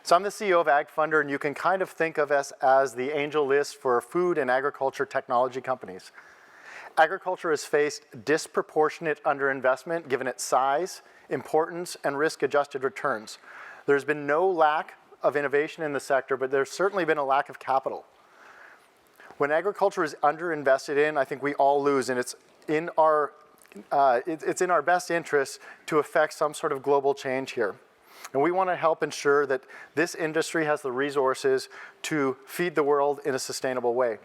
So I'm the CEO of AgFunder, and you can kind of think of us as the angel list for food and agriculture technology companies. Agriculture has faced disproportionate underinvestment given its size, importance, and risk-adjusted returns. There's been no lack of innovation in the sector, but there's certainly been a lack of capital. When agriculture is underinvested in, I think we all lose, and it's in our best interest to affect some sort of global change here. And we want to help ensure that this industry has the resources to feed the world in a sustainable way.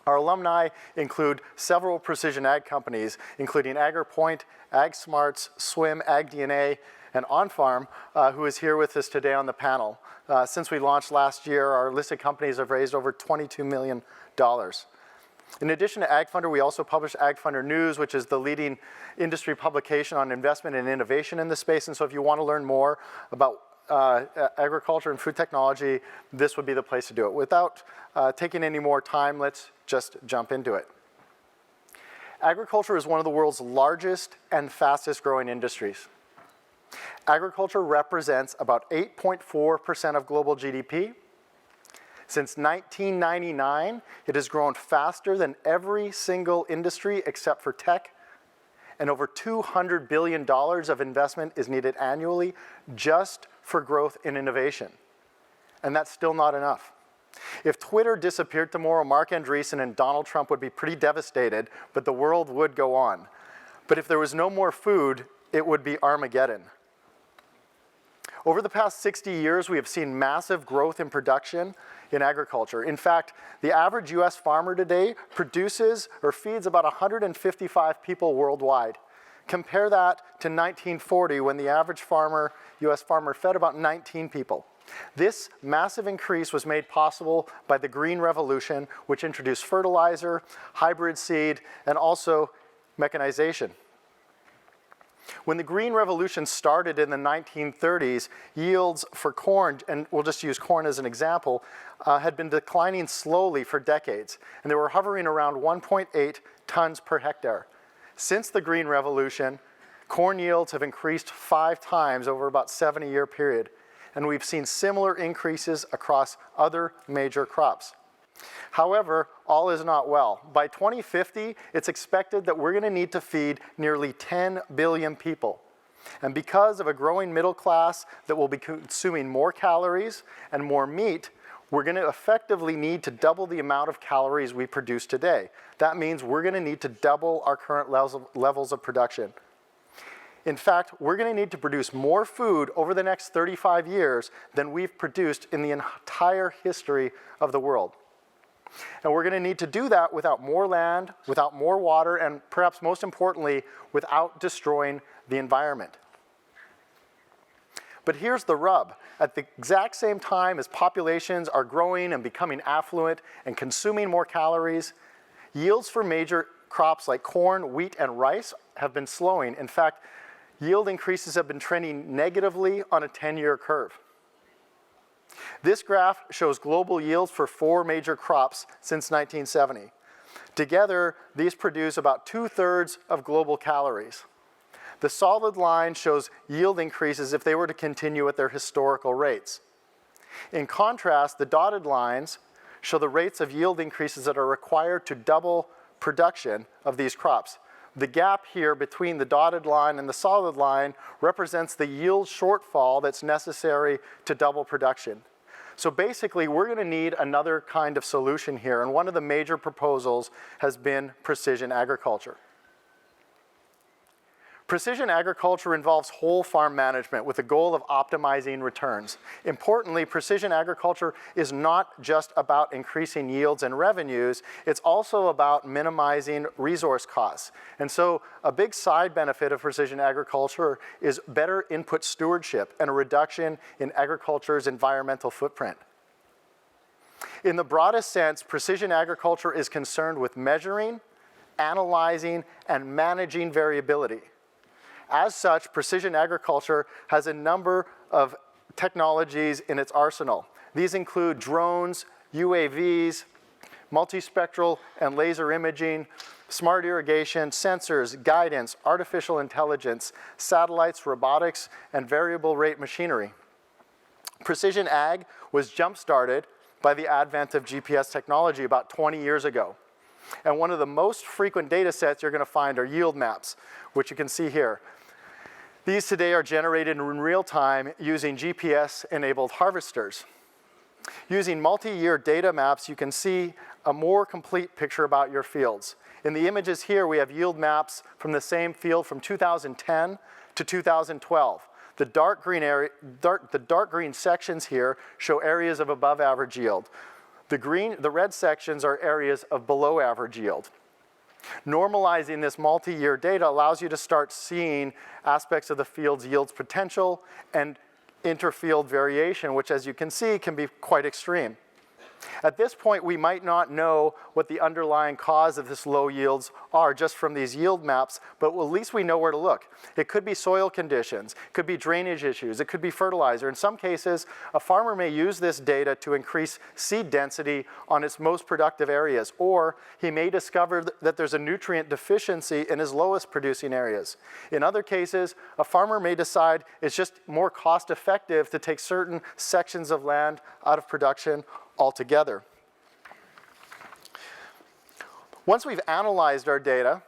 Our alumni include several precision ag companies, including AgriPoint, AgSmarts, Swim, AgDNA, and OnFarm, who is here with us today on the panel. Since we launched last year, our listed companies have raised over $22 million. In addition to AgFunder, we also publish AgFunder News, which is the leading industry publication on investment and innovation in the space. And so if you want to learn more about agriculture and food technology, this would be the place to do it. Without taking any more time, let's just jump into it. Agriculture is one of the world's largest and fastest growing industries. Agriculture represents about 8.4% of global GDP. Since 1999, it has grown faster than every single industry except for tech, and over $200 billion of investment is needed annually just for growth and innovation. And that's still not enough. If Twitter disappeared tomorrow, Mark Andreessen and Donald Trump would be pretty devastated, but the world would go on. But if there was no more food, it would be Armageddon. Over the past 60 years, we have seen massive growth in production in agriculture. In fact, the average US farmer today produces or feeds about 155 people worldwide. Compare that to 1940 when the average farmer, US farmer, fed about 19 people. This massive increase was made possible by the Green Revolution, which introduced fertilizer, hybrid seed, and also mechanization. When the Green Revolution started in the 1930s, yields for corn, and we'll just use corn as an example, had been declining slowly for decades, and they were hovering around 1.8 tons per hectare. Since the Green Revolution, corn yields have increased 5 times over about a 70-year period, and we've seen similar increases across other major crops. However, all is not well. By 2050, it's expected that we're going to need to feed nearly 10 billion people. And because of a growing middle class that will be consuming more calories and more meat, we're going to effectively need to double the amount of calories we produce today. That means we're going to need to double our current levels of production. In fact, we're going to need to produce more food over the next 35 years than we've produced in the entire history of the world. And we're going to need to do that without more land, without more water, and perhaps most importantly, without destroying the environment. But here's the rub. At the exact same time as populations are growing and becoming affluent and consuming more calories, yields for major crops like corn, wheat, and rice have been slowing. In fact, yield increases have been trending negatively on a 10-year curve. This graph shows global yields for 4 major crops since 1970. Together, these produce about 2/3 of global calories. The solid line shows yield increases if they were to continue at their historical rates. In contrast, the dotted lines show the rates of yield increases that are required to double production of these crops. The gap here between the dotted line and the solid line represents the yield shortfall that's necessary to double production. So basically, we're going to need another kind of solution here, and one of the major proposals has been precision agriculture. Precision agriculture involves whole farm management with the goal of optimizing returns. Importantly, precision agriculture is not just about increasing yields and revenues, it's also about minimizing resource costs. And so a big side benefit of precision agriculture is better input stewardship and a reduction in agriculture's environmental footprint. In the broadest sense, precision agriculture is concerned with measuring, analyzing, and managing variability. As such, precision agriculture has a number of technologies in its arsenal. These include drones, UAVs, multispectral and laser imaging, smart irrigation, sensors, guidance, artificial intelligence, satellites, robotics, and variable rate machinery. Precision ag was jump-started by the advent of GPS technology about 20 years ago. And one of the most frequent data sets you're going to find are yield maps, which you can see here. These today are generated in real time using GPS-enabled harvesters. Using multi-year data maps, you can see a more complete picture about your fields. In the images here, we have yield maps from the same field from 2010 to 2012. The dark green sections here show areas of above average yield. The red sections are areas of below average yield. Normalizing this multi-year data allows you to start seeing aspects of the field's yields potential and interfield variation, which, as you can see, can be quite extreme. At this point, we might not know what the underlying cause of this low yields are just from these yield maps, but at least we know where to look. It could be soil conditions, it could be drainage issues, it could be fertilizer. In some cases, a farmer may use this data to increase seed density on its most productive areas, or he may discover that there's a nutrient deficiency in his lowest producing areas. In other cases, a farmer may decide it's just more cost effective to take certain sections of land out of production altogether. Once we've analyzed our data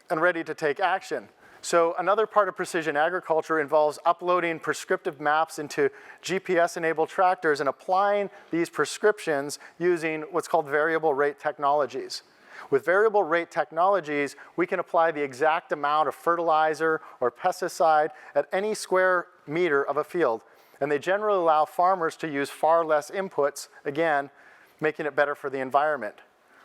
and ready to take action, so another part of precision agriculture involves uploading prescriptive maps into GPS-enabled tractors and applying these prescriptions using what's called variable rate technologies. With variable rate technologies, we can apply the exact amount of fertilizer or pesticide at any square meter of a field. And they generally allow farmers to use far less inputs, again, making it better for the environment.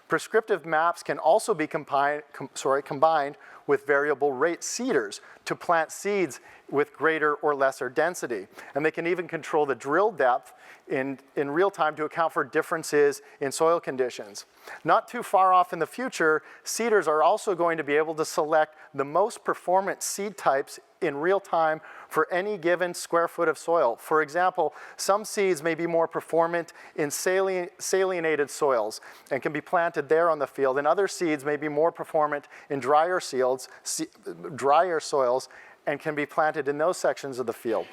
Prescriptive maps can also be combined with variable rate seeders to plant seeds with greater or lesser density. And they can even control the drill depth in real time to account for differences in soil conditions. Not too far off in the future, seeders are also going to be able to select the most performant seed types in real time for any given square foot of soil. For example, some seeds may be more performant in salinated soils and can be planted there on the field, and other seeds may be more performant in drier soils and can be planted in those sections of the field.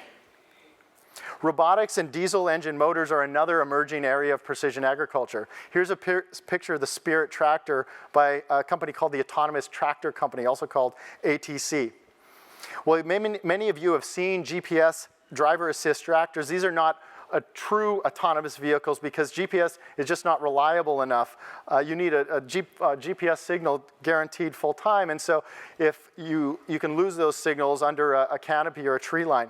Robotics and diesel engine motors are another emerging area of precision agriculture. Here's a picture of the Spirit tractor by a company called the Autonomous Tractor Company, also called ATC. Well, many of you have seen GPS driver assist tractors. These are not true autonomous vehicles because GPS is just not reliable enough. You need a GPS signal guaranteed full time, and so if you can lose those signals under a canopy or a tree line.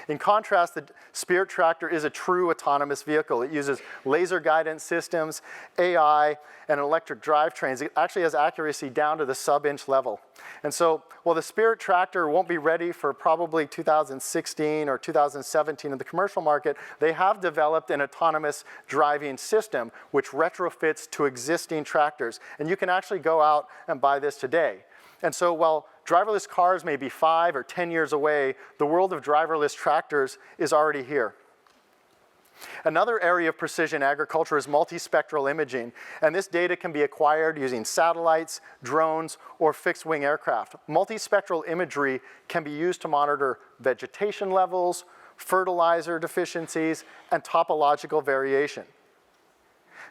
In contrast, the Spirit tractor is a true autonomous vehicle. It uses laser guidance systems, AI, and electric drivetrains. It actually has accuracy down to the sub-inch level. And so, while the Spirit tractor won't be ready for probably 2016 or 2017 in the commercial market, they have developed an autonomous driving system which retrofits to existing tractors. And you can actually go out and buy this today. And so while driverless cars may be 5 or 10 years away, the world of driverless tractors is already here. Another area of precision agriculture is multispectral imaging, and this data can be acquired using satellites, drones, or fixed-wing aircraft. Multispectral imagery can be used to monitor vegetation levels, fertilizer deficiencies, and topological variation.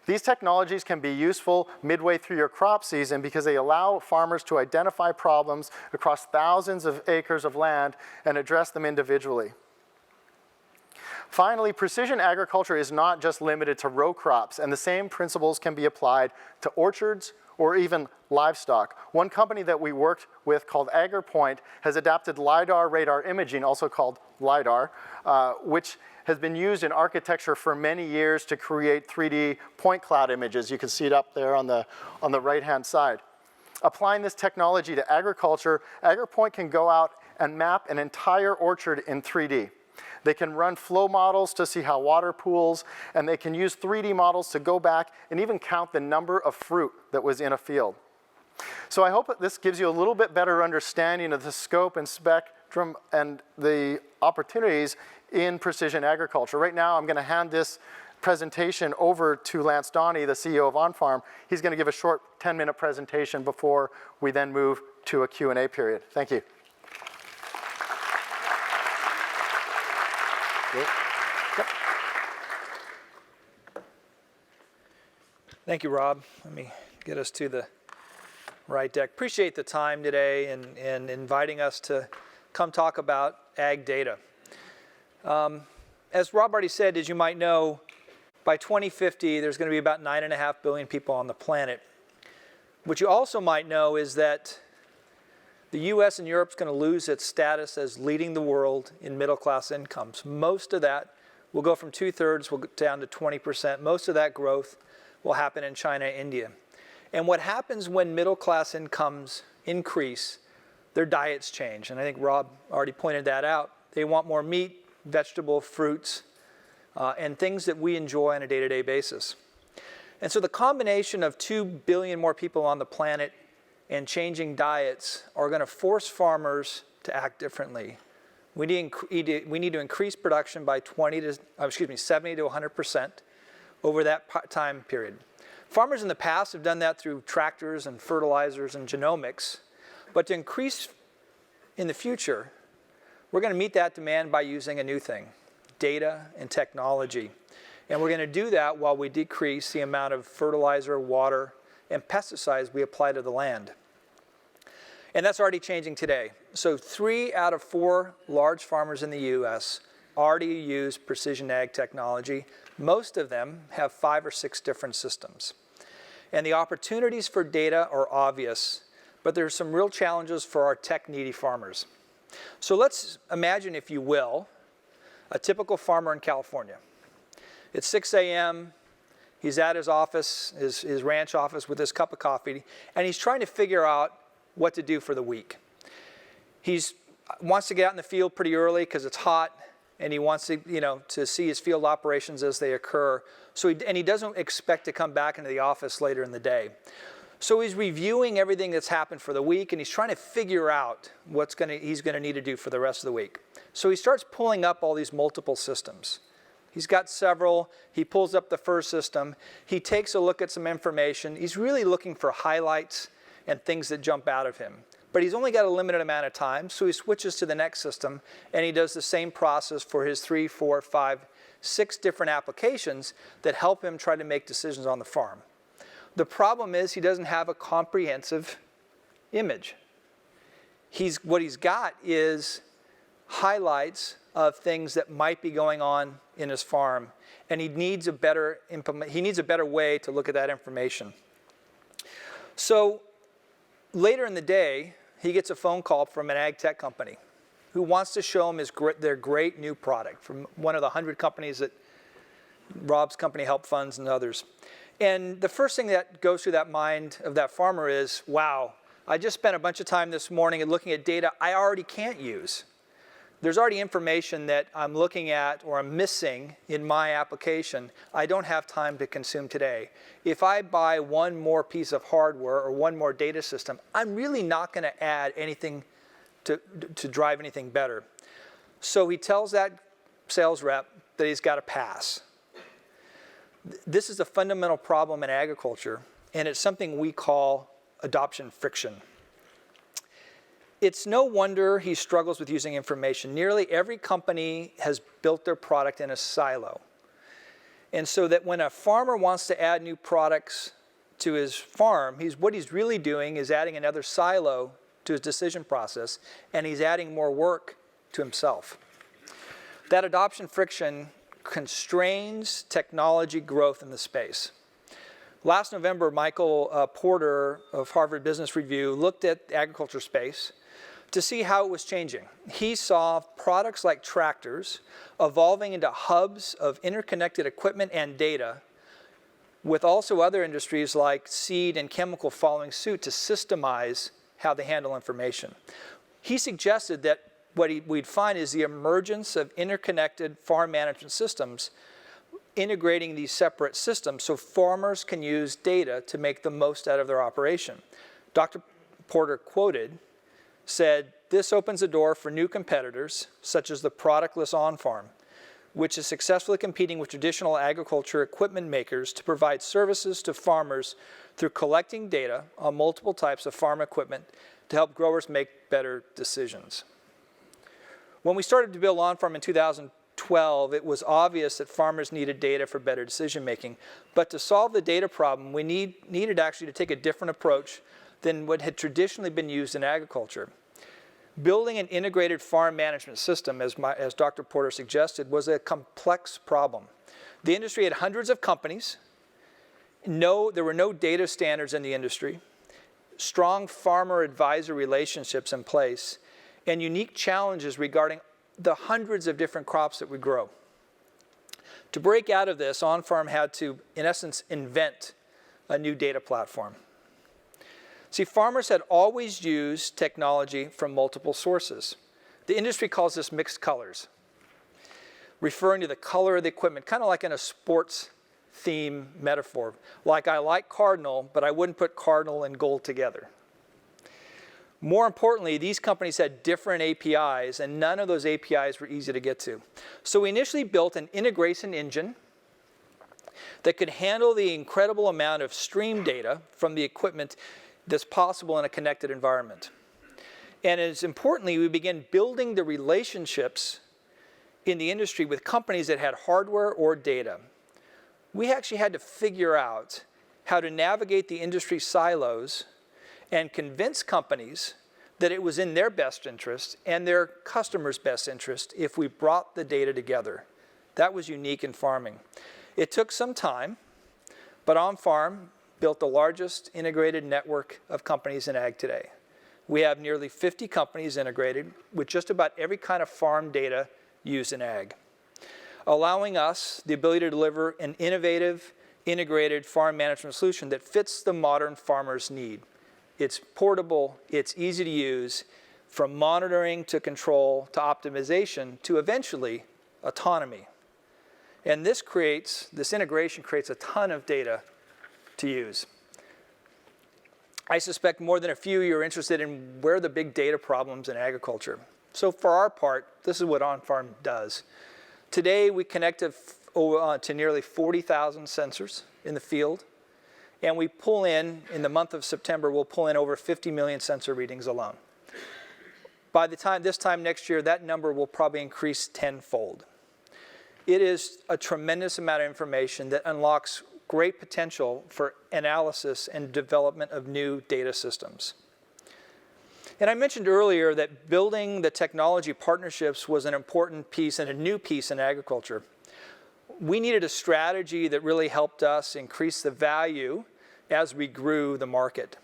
These technologies can be useful midway through your crop season because they allow farmers to identify problems across thousands of acres of land and address them individually. Finally, precision agriculture is not just limited to row crops, and the same principles can be applied to orchards or even livestock. One company that we worked with called AgriPoint has adapted LiDAR radar imaging, also called LiDAR, which has been used in architecture for many years to create 3D point cloud images. You can see it up there on the right-hand side. Applying this technology to agriculture, AgriPoint can go out and map an entire orchard in 3D. They can run flow models to see how water pools, and they can use 3D models to go back and even count the number of fruit that was in a field. So I hope that this gives you a little bit better understanding of the scope and spectrum and the opportunities in precision agriculture. Right now, I'm going to hand this presentation over to Lance Donny, the CEO of OnFarm. He's going to give a short 10-minute presentation before we then move to a Q&A period. Thank you. Yep. Thank you, Rob. Let me get us to the right deck. Appreciate the time today and inviting us to come talk about ag data. As Rob already said, as you might know, by 2050, there's going to be about 9.5 billion people on the planet. What you also might know is that the US and Europe is going to lose its status as leading the world in middle-class incomes. Most of that will go from 2/3 will go down to 20%. Most of that growth will happen in China and India. And what happens when middle-class incomes increase, their diets change. And I think Rob already pointed that out. They want more meat, vegetable, fruits, and things that we enjoy on a day-to-day basis. And so the combination of 2 billion more people on the planet and changing diets are going to force farmers to act differently. We need to increase production by 70 to 100% over that time period. Farmers in the past have done that through tractors and fertilizers and genomics, but to increase in the future, we're going to meet that demand by using a new thing, data and technology. And we're going to do that while we decrease the amount of fertilizer, water, and pesticides we apply to the land. And that's already changing today. So 3 out of 4 large farmers in the US already use precision ag technology. Most of them have 5 or 6 different systems. And the opportunities for data are obvious, but there's some real challenges for our tech-needy farmers. So let's imagine, if you will, a typical farmer in California. It's 6 a.m., he's at his office, his ranch office with his cup of coffee, and he's trying to figure out what to do for the week. He wants to get out in the field pretty early because it's hot, and he wants to see his field operations as they occur. So he doesn't expect to come back into the office later in the day. So he's reviewing everything that's happened for the week, and he's trying to figure out what he's going to need to do for the rest of the week. So he starts pulling up all these multiple systems. He's got several. He pulls up the first system. He takes a look at some information. He's really looking for highlights and things that jump out of him. But he's only got a limited amount of time, so he switches to the next system, and he does the same process for his 3, 4, 5, 6 different applications that help him try to make decisions on the farm. The problem is he doesn't have a comprehensive image. What he's got is highlights of things that might be going on in his farm, and he needs a better way to look at that information. So later in the day, he gets a phone call from an AgTech company who wants to show him their great new product from one of the 100 companies that Rob's company helped funds and others. And the first thing that goes through that mind of that farmer is, wow, I just spent a bunch of time this morning looking at data I already can't use. There's already information that I'm looking at or I'm missing in my application I don't have time to consume today. If I buy one more piece of hardware or one more data system, I'm really not going to add anything to drive anything better. So he tells that sales rep that he's got to pass. This is a fundamental problem in agriculture, and it's something we call adoption friction. It's no wonder he struggles with using information. Nearly every company has built their product in a silo. And so that when a farmer wants to add new products to his farm, what he's really doing is adding another silo to his decision process, and he's adding more work to himself. That adoption friction constrains technology growth in the space. Last November, Michael Porter of Harvard Business Review looked at the agriculture space to see how it was changing. He saw products like tractors evolving into hubs of interconnected equipment and data, with also other industries like seed and chemical following suit to systemize how they handle information. He suggested that what we'd find is the emergence of interconnected farm management systems integrating these separate systems so farmers can use data to make the most out of their operation. Dr. Porter said, "This opens the door for new competitors, such as the productless OnFarm, which is successfully competing with traditional agriculture equipment makers to provide services to farmers through collecting data on multiple types of farm equipment to help growers make better decisions." When we started to build OnFarm in 2012, 2012, it was obvious that farmers needed data for better decision making. But to solve the data problem, we needed actually to take a different approach than what had traditionally been used in agriculture. Building an integrated farm management system, as Dr. Porter suggested, was a complex problem. The industry had hundreds of companies. There were no data standards in the industry, strong farmer advisor relationships in place, and unique challenges regarding the hundreds of different crops that we grow. To break out of this, OnFarm had to, in essence, invent a new data platform. See, farmers had always used technology from multiple sources. The industry calls this mixed colors, referring to the color of the equipment, kind of like in a sports theme metaphor. Like I like cardinal, but I wouldn't put cardinal and gold together. More importantly, these companies had different APIs, and none of those APIs were easy to get to. So we initially built an integration engine that could handle the incredible amount of stream data from the equipment that's possible in a connected environment. And as importantly, we began building the relationships in the industry with companies that had hardware or data. We actually had to figure out how to navigate the industry silos and convince companies that it was in their best interest and their customers' best interest if we brought the data together. That was unique in farming. It took some time, but OnFarm built the largest integrated network of companies in ag today. We have nearly 50 companies integrated with just about every kind of farm data used in ag, allowing us the ability to deliver an innovative, integrated farm management solution that fits the modern farmer's need. It's portable, it's easy to use, from monitoring to control to optimization to eventually autonomy. And this integration creates a ton of data to use. I suspect more than a few of you are interested in where are the big data problems in agriculture. So for our part, this is what OnFarm does. Today, we connect to nearly 40,000 sensors in the field. And we pull in the month of September, we'll pull in over 50 million sensor readings alone. By this time next year, that number will probably increase tenfold. It is a tremendous amount of information that unlocks great potential for analysis and development of new data systems. And I mentioned earlier that building the technology partnerships was an important piece and a new piece in agriculture. We needed a strategy that really helped us increase the value as we grew the market.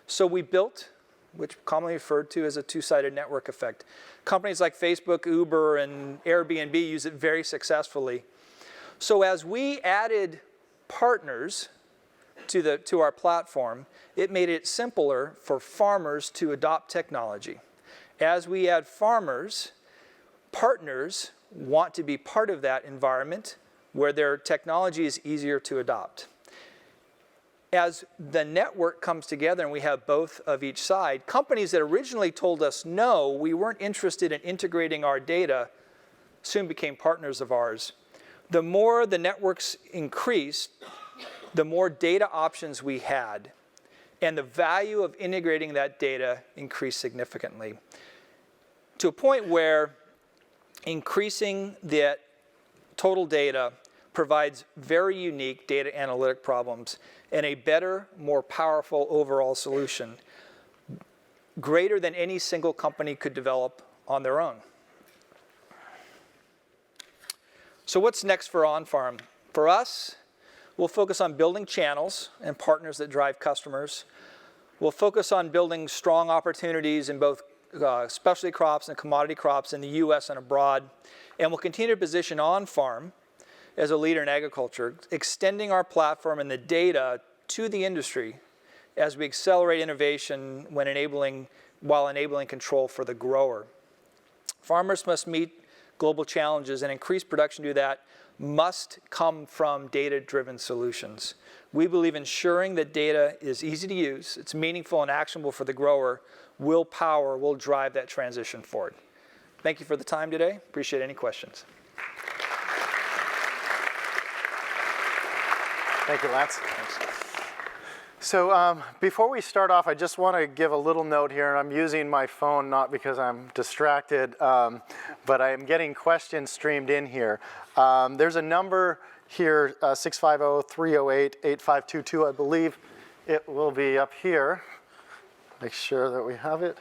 So we built, which commonly referred to as a two-sided network effect. Companies like Facebook, Uber, and Airbnb use it very successfully. So as we added partners to our platform, it made it simpler for farmers to adopt technology. As we add farmers, partners want to be part of that environment where their technology is easier to adopt. As the network comes together and we have both of each side, companies that originally told us no, we weren't interested in integrating our data, soon became partners of ours. The more the networks increased, the more data options we had, and the value of integrating that data increased significantly, to a point where increasing the total data provides very unique data analytic problems and a better, more powerful overall solution, greater than any single company could develop on their own. So what's next for OnFarm? For us, we'll focus on building channels and partners that drive customers. We'll focus on building strong opportunities in both specialty crops and commodity crops in the US and abroad. And we'll continue to position OnFarm as a leader in agriculture, extending our platform and the data to the industry as we accelerate innovation while enabling control for the grower. Farmers must meet global challenges, and increased production to do that must come from data-driven solutions. We believe ensuring that data is easy to use, it's meaningful and actionable for the grower, will drive that transition forward. Thank you for the time today. Appreciate any questions. Thank you, Lance. Thanks. So before we start off, I just want to give a little note here, and I'm using my phone not because I'm distracted, but I am getting questions streamed in here. There's a number here, 650-308-8522, I believe. It will be up here. Make sure that we have it.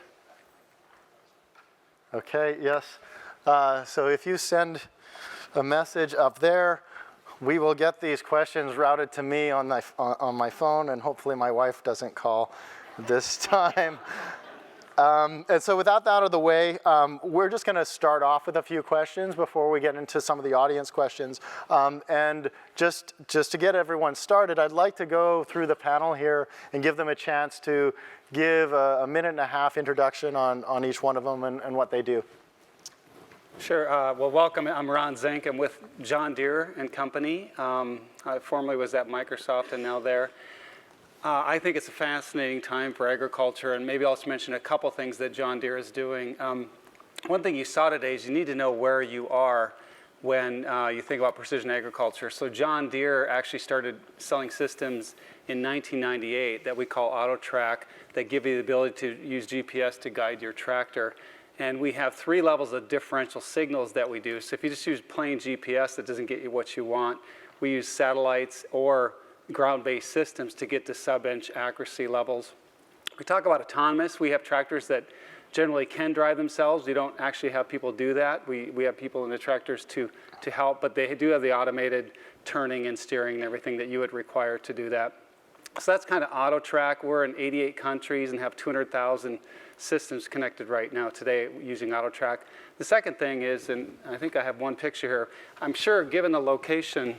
Okay, yes. So if you send a message up there, we will get these questions routed to me on my phone, and hopefully my wife doesn't call this time. And so with that out of the way, we're just going to start off with a few questions before we get into some of the audience questions. And just to get everyone started, I'd like to go through the panel here and give them a chance to give a minute-and-a-half introduction on each one of them and what they do. Sure. Well, welcome. I'm Ron Zink. I'm with John Deere and Company. I formerly was at Microsoft and now there. I think it's a fascinating time for agriculture, and maybe I'll just mention a couple things that John Deere is doing. One thing you saw today is you need to know where you are when you think about precision agriculture. So John Deere actually started selling systems in 1998 that we call AutoTrack that give you the ability to use GPS to guide your tractor. And we have 3 levels of differential signals that we do. So if you just use plain GPS, that doesn't get you what you want. We use satellites or ground-based systems to get to sub-inch accuracy levels. We talk about autonomous. We have tractors that generally can drive themselves. We don't actually have people do that. We have people in the tractors to help, but they do have the automated turning and steering and everything that you would require to do that. So that's kind of AutoTrack. We're in 88 countries and have 200,000 systems connected right now today using AutoTrack. The second thing is, and I think I have one picture here, I'm sure given the location,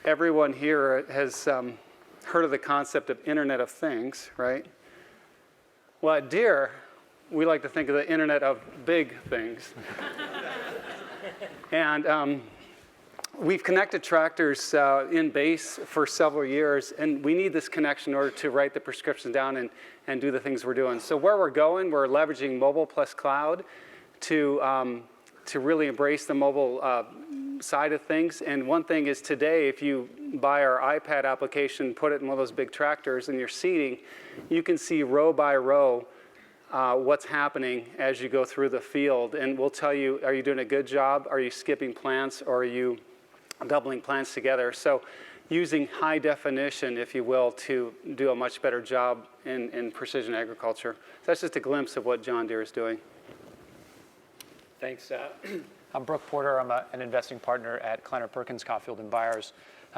everyone here has heard of the concept of Internet of Things, right? Well, at Deere, we like to think of the Internet of Big Things. And we've connected tractors in base for several years, and we need this connection in order to write the prescriptions down and do the things we're doing. So where we're going, we're leveraging mobile plus cloud to really embrace the mobile side of things. And one thing is today, if you buy our iPad application, put it in one of those big tractors and you're seeding, you can see row by row what's happening as you go through the field. And we'll tell you, are you doing a good job? Are you skipping plants? Or are you doubling plants together? So using high definition, if you will, to do a much better job in precision agriculture. So that's just a glimpse of what John Deere is doing. Thanks. I'm Brook Porter. I'm an investing partner at Kleiner, Perkins, Caulfield & Byers.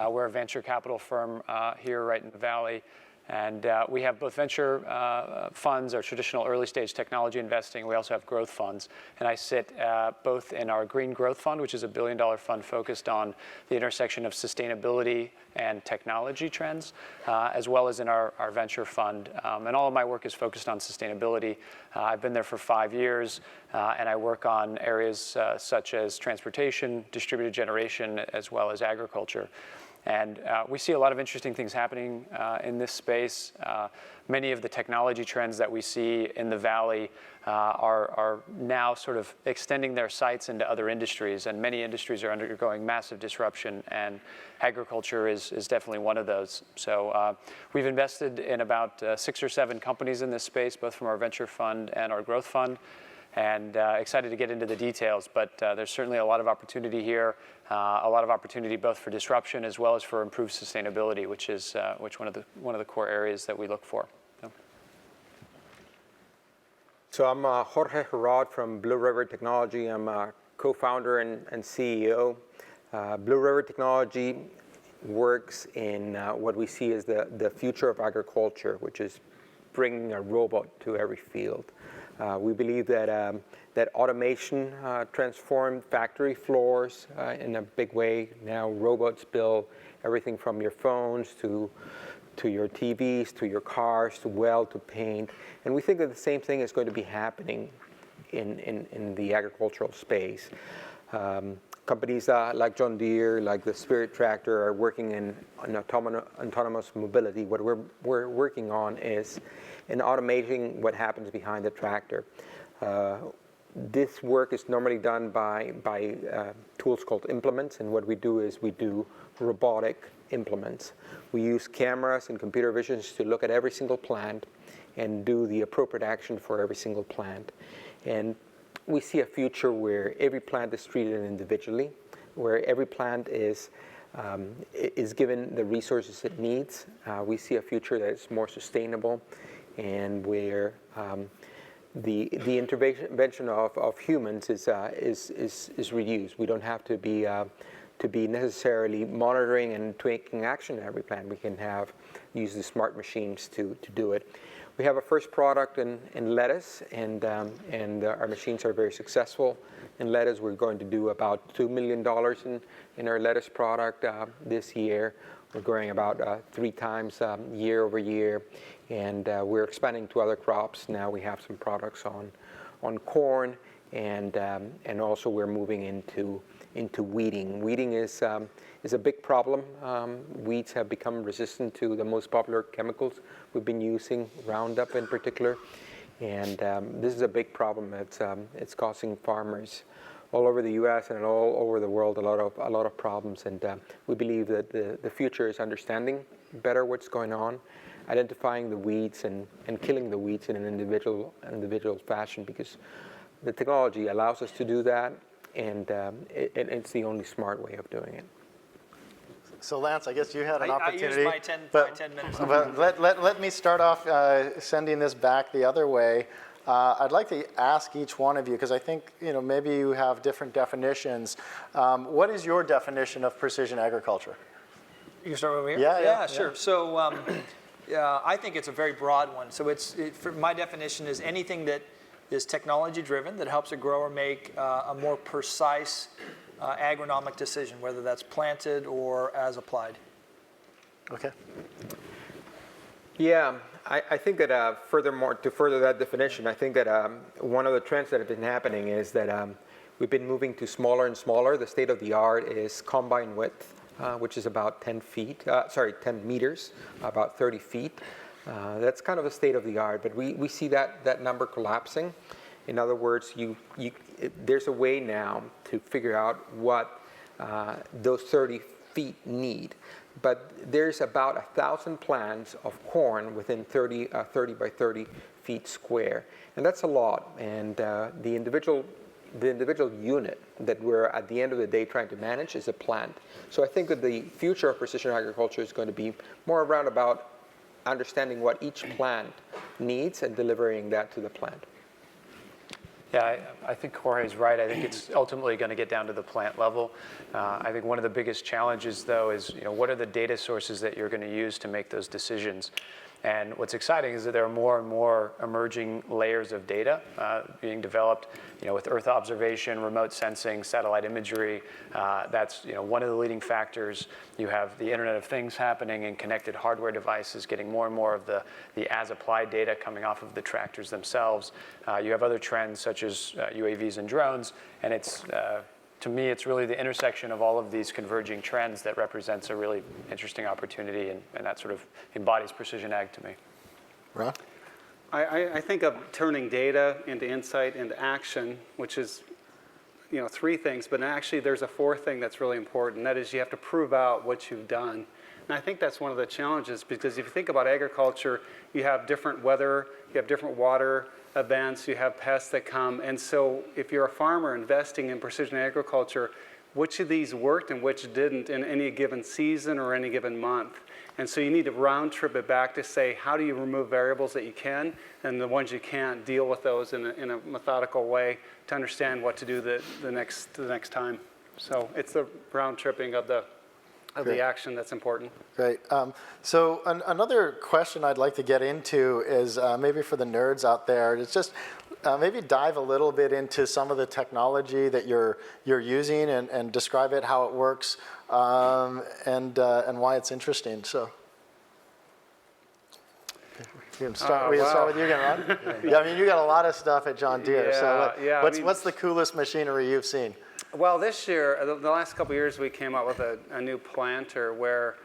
We're a venture capital firm here right in the Valley. And we have both venture funds, our traditional early stage technology investing. We also have growth funds. And I sit both in our Green Growth Fund, which is $1 billion fund focused on the intersection of sustainability and technology trends, as well as in our venture fund. And all of my work is focused on sustainability. I've been there for 5 years, and I work on areas such as transportation, distributed generation, as well as agriculture. And we see a lot of interesting things happening in this space. Many of the technology trends that we see in the Valley are now sort of extending their sights into other industries, and many industries are undergoing massive disruption, and agriculture is definitely one of those. So we've invested in about 6 or 7 companies in this space, both from our venture fund and our growth fund. And excited to get into the details, but there's certainly a lot of opportunity here, a lot of opportunity both for disruption as well as for improved sustainability, which is one of the core areas that we look for. So I'm Jorge Heraud from Blue River Technology. I'm a co-founder and CEO. Blue River Technology works in what we see as the future of agriculture, which is bringing a robot to every field. We believe that automation transformed factory floors in a big way. Now robots build everything from your phones to your TVs, to your cars, to weld, to paint. And we think that the same thing is going to be happening in the agricultural space. Companies like John Deere, like the Spirit Tractor, are working in autonomous mobility. What we're working on is in automating what happens behind the tractor. This work is normally done by tools called implements, and what we do is we do robotic implements. We use cameras and computer visions to look at every single plant and do the appropriate action for every single plant. And we see a future where every plant is treated individually, where every plant is given the resources it needs. We see a future that is more sustainable, and where the intervention of humans is reduced. We don't have to be necessarily monitoring and taking action in every plant. We can use the smart machines to do it. We have a first product in lettuce, and our machines are very successful. In lettuce, we're going to do about $2 million in our lettuce product this year. We're growing about 3 times year over year, and we're expanding to other crops. Now we have some products on corn, and also we're moving into weeding. Weeding is a big problem. Weeds have become resistant to the most popular chemicals we've been using, Roundup in particular, and this is a big problem. It's causing farmers all over the U.S. and all over the world a lot of problems, and we believe that the future is understanding better what's going on, identifying the weeds and killing the weeds in an individual fashion, because the technology allows us to do that, and it's the only smart way of doing it. So Lance, I guess you had an opportunity. I used my 10 minutes. But let me start off sending this back the other way. I'd like to ask each one of you, because I think maybe you have different definitions. What is your definition of precision agriculture? You can start over here? Yeah, sure. So I think it's a very broad one. So for my definition is anything that is technology driven that helps a grower make a more precise agronomic decision, whether that's planted or as applied. Okay. Yeah, I think that furthermore, to further that definition, I think that one of the trends that have been happening is that we've been moving to smaller and smaller. The state of the art is combine width, which is about 10 meters, about 30 feet. That's kind of the state of the art, but we see that number collapsing. In other words, there's a way now to figure out what those 30 feet need. But there's about 1,000 plants of corn within 30 by 30 feet square, and that's a lot. And the individual unit that we're at the end of the day trying to manage is a plant. So I think that the future of precision agriculture is going to be more around about understanding what each plant needs and delivering that to the plant. Yeah, I think Jorge's right. I think it's ultimately going to get down to the plant level. I think one of the biggest challenges, though, is what are the data sources that you're going to use to make those decisions? And what's exciting is that there are more and more emerging layers of data being developed, with Earth observation, remote sensing, satellite imagery. That's one of the leading factors. You have the Internet of Things happening and connected hardware devices getting more and more of the as-applied data coming off of the tractors themselves. You have other trends such as UAVs and drones, and it's to me, it's really the intersection of all of these converging trends that represents a really interesting opportunity, and that sort of embodies precision ag to me. Ron? I think of turning data into insight, into action, which is 3 things, but actually there's a 4th thing that's really important. That is, you have to prove out what you've done. And I think that's one of the challenges, because if you think about agriculture, you have different weather, you have different water events, you have pests that come, and so if you're a farmer investing in precision agriculture, which of these worked and which didn't in any given season or any given month? And so you need to round trip it back to say, how do you remove variables that you can, and the ones you can't, deal with those in a methodical way to understand what to do the next time. So it's the round tripping of the action that's important. Great. So another question I'd like to get into is maybe for the nerds out there, it's just maybe dive a little bit into some of the technology that you're using and describe it, how it works, and why it's interesting. So we can start with you again, Ron. Yeah, I mean, you got a lot of stuff at John Deere. What's the coolest machinery you've seen? Well, this year, the last couple of years, we came out with a new planter where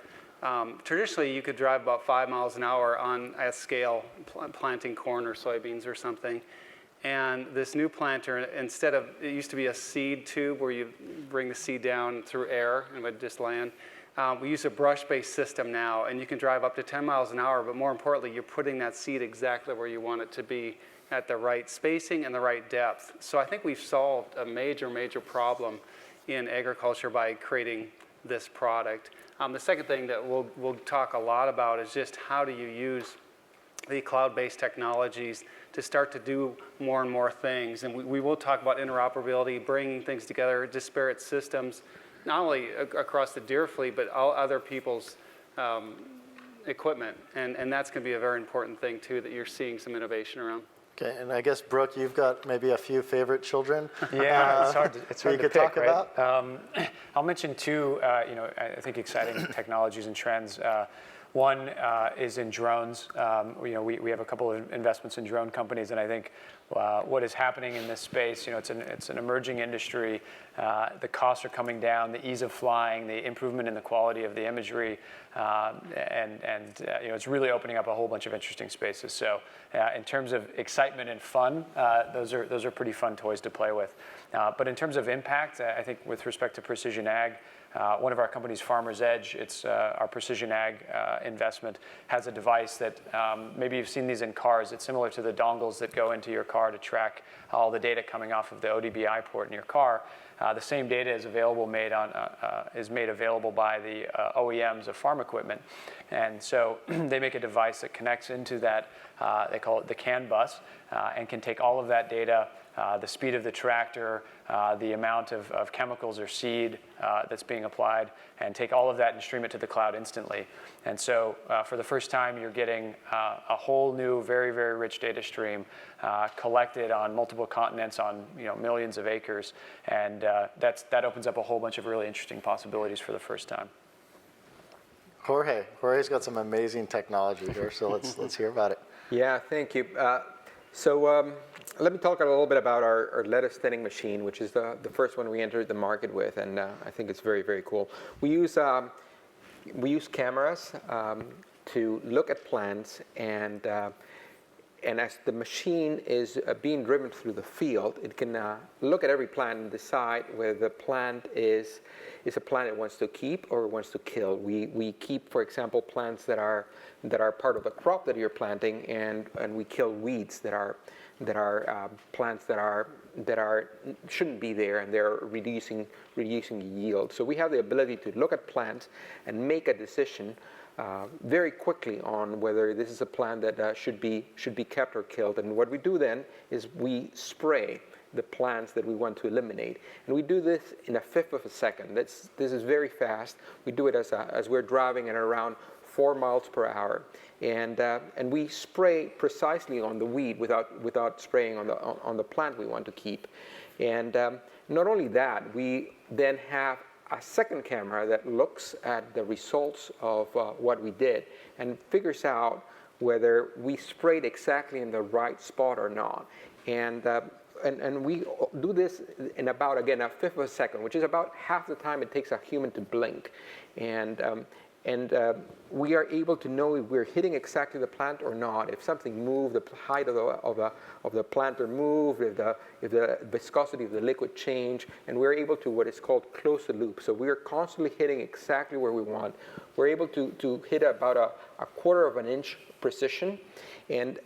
traditionally you could drive about 5 miles an hour at scale, planting corn or soybeans or something. And this new planter, instead of, it used to be a seed tube where you bring the seed down through air and it would just land. We use a brush-based system now, and you can drive up to 10 miles an hour, but more importantly, you're putting that seed exactly where you want it to be at the right spacing and the right depth. So I think we've solved a major, major problem in agriculture by creating this product. The second thing that we'll talk a lot about is just how do you use the cloud-based technologies to start to do more and more things. And we will talk about interoperability, bringing things together, disparate systems, not only across the Deere fleet, but all other people's equipment. And that's going to be a very important thing, too, that you're seeing some innovation around. Okay, and I guess, Brook, you've got maybe a few favorite children. Yeah, it's hard to pick, talk right? about? I'll mention two, I think exciting technologies and trends. One is in drones. We have a couple of investments in drone companies, and I think what is happening in this space, it's an emerging industry. The costs are coming down, the ease of flying, the improvement in the quality of the imagery, and it's really opening up a whole bunch of interesting spaces. So in terms of excitement and fun, those are pretty fun toys to play with. But in terms of impact, I think with respect to precision ag, one of our companies, Farmer's Edge, it's our precision ag investment, has a device that maybe you've seen these in cars. It's similar to the dongles that go into your car to track all the data coming off of the ODBI port in your car. The same data is made available by the OEMs of farm equipment, and so they make a device that connects into that. They call it the CAN bus, and can take all of that data, the speed of the tractor, the amount of chemicals or seed that's being applied, and take all of that and stream it to the cloud instantly. And so for the first time, you're getting a whole new, very, very rich data stream collected on multiple continents on millions of acres. And that opens up a whole bunch of really interesting possibilities for the first time. Jorge's got some amazing technology here, so let's hear about it. Yeah, thank you. So let me talk a little bit about our lettuce thinning machine, which is the first one we entered the market with, and I think it's very, very cool. We use cameras to look at plants, and as the machine is being driven through the field, it can look at every plant and decide whether the plant is a plant it wants to keep or wants to kill. We keep, for example, plants that are part of the crop that you're planting, and we kill weeds that are plants that shouldn't be there, and they're reducing yield. So we have the ability to look at plants and make a decision very quickly on whether this is a plant that should be kept or killed. And what we do then is we spray the plants that we want to eliminate, and we do this in a fifth of a second. This is very fast. We do it as we're driving at around 4 miles per hour, and we spray precisely on the weed without spraying on the plant we want to keep. And not only that, we then have a second camera that looks at the results of what we did and figures out whether we sprayed exactly in the right spot or not. And we do this in about, again, a fifth of a second, which is about half the time it takes a human to blink. And we are able to know if we're hitting exactly the plant or not. If something moved, the height of the planter moved, if the viscosity of the liquid changed, and we're able to what is called close the loop. So we are constantly hitting exactly where we want. We're able to hit about a quarter of an inch precision, and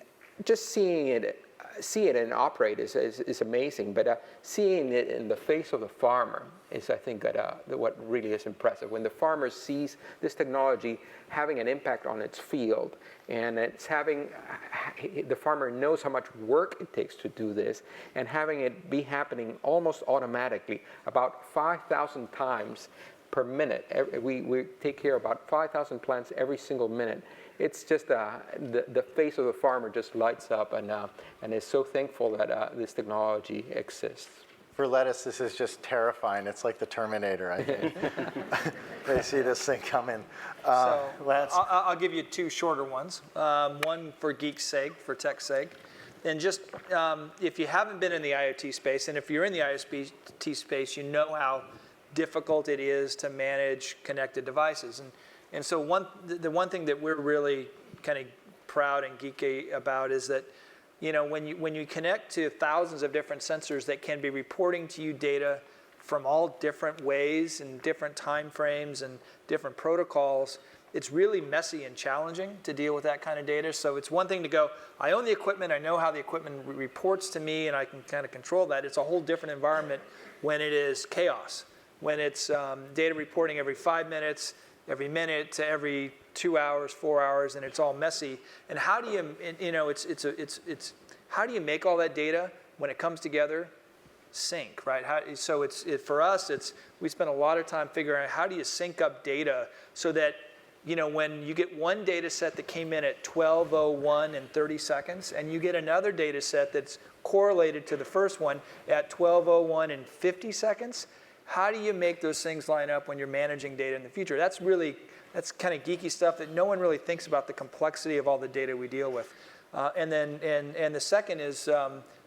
just see it and operate is amazing, but seeing it in the face of the farmer is, I think, what really is impressive. When the farmer sees this technology having an impact on its field, and the farmer knows how much work it takes to do this, and having it be happening almost automatically, about 5,000 times per minute. We take care of about 5,000 plants every single minute. It's just the face of the farmer just lights up, and is so thankful that this technology exists. For lettuce, this is just terrifying. It's like the Terminator, I think. They see this thing coming. I'll give you two shorter ones. One for geek's sake, for tech's sake. And just if you haven't been in the IoT space, and if you're in the IoT space, you know how difficult it is to manage connected devices. And so the one thing that we're really kind of proud and geeky about is that when you connect to thousands of different sensors that can be reporting to you data from all different ways and different time frames and different protocols, it's really messy and challenging to deal with that kind of data. So it's one thing to go, I own the equipment, I know how the equipment reports to me, and I can kind of control that. It's a whole different environment when it is chaos, when it's data reporting every 5 minutes, every minute to every 2 hours, 4 hours, and it's all messy. And how do you, how do you make all that data when it comes together sync, right? For us, we spend a lot of time figuring out how do you sync up data so that when you get one data set that came in at 12:01 and 30 seconds, and you get another data set that's correlated to the first one at 12:01 and 50 seconds, how do you make those things line up when you're managing data in the future? That's kind of geeky stuff that no one really thinks about, the complexity of all the data we deal with. And the second is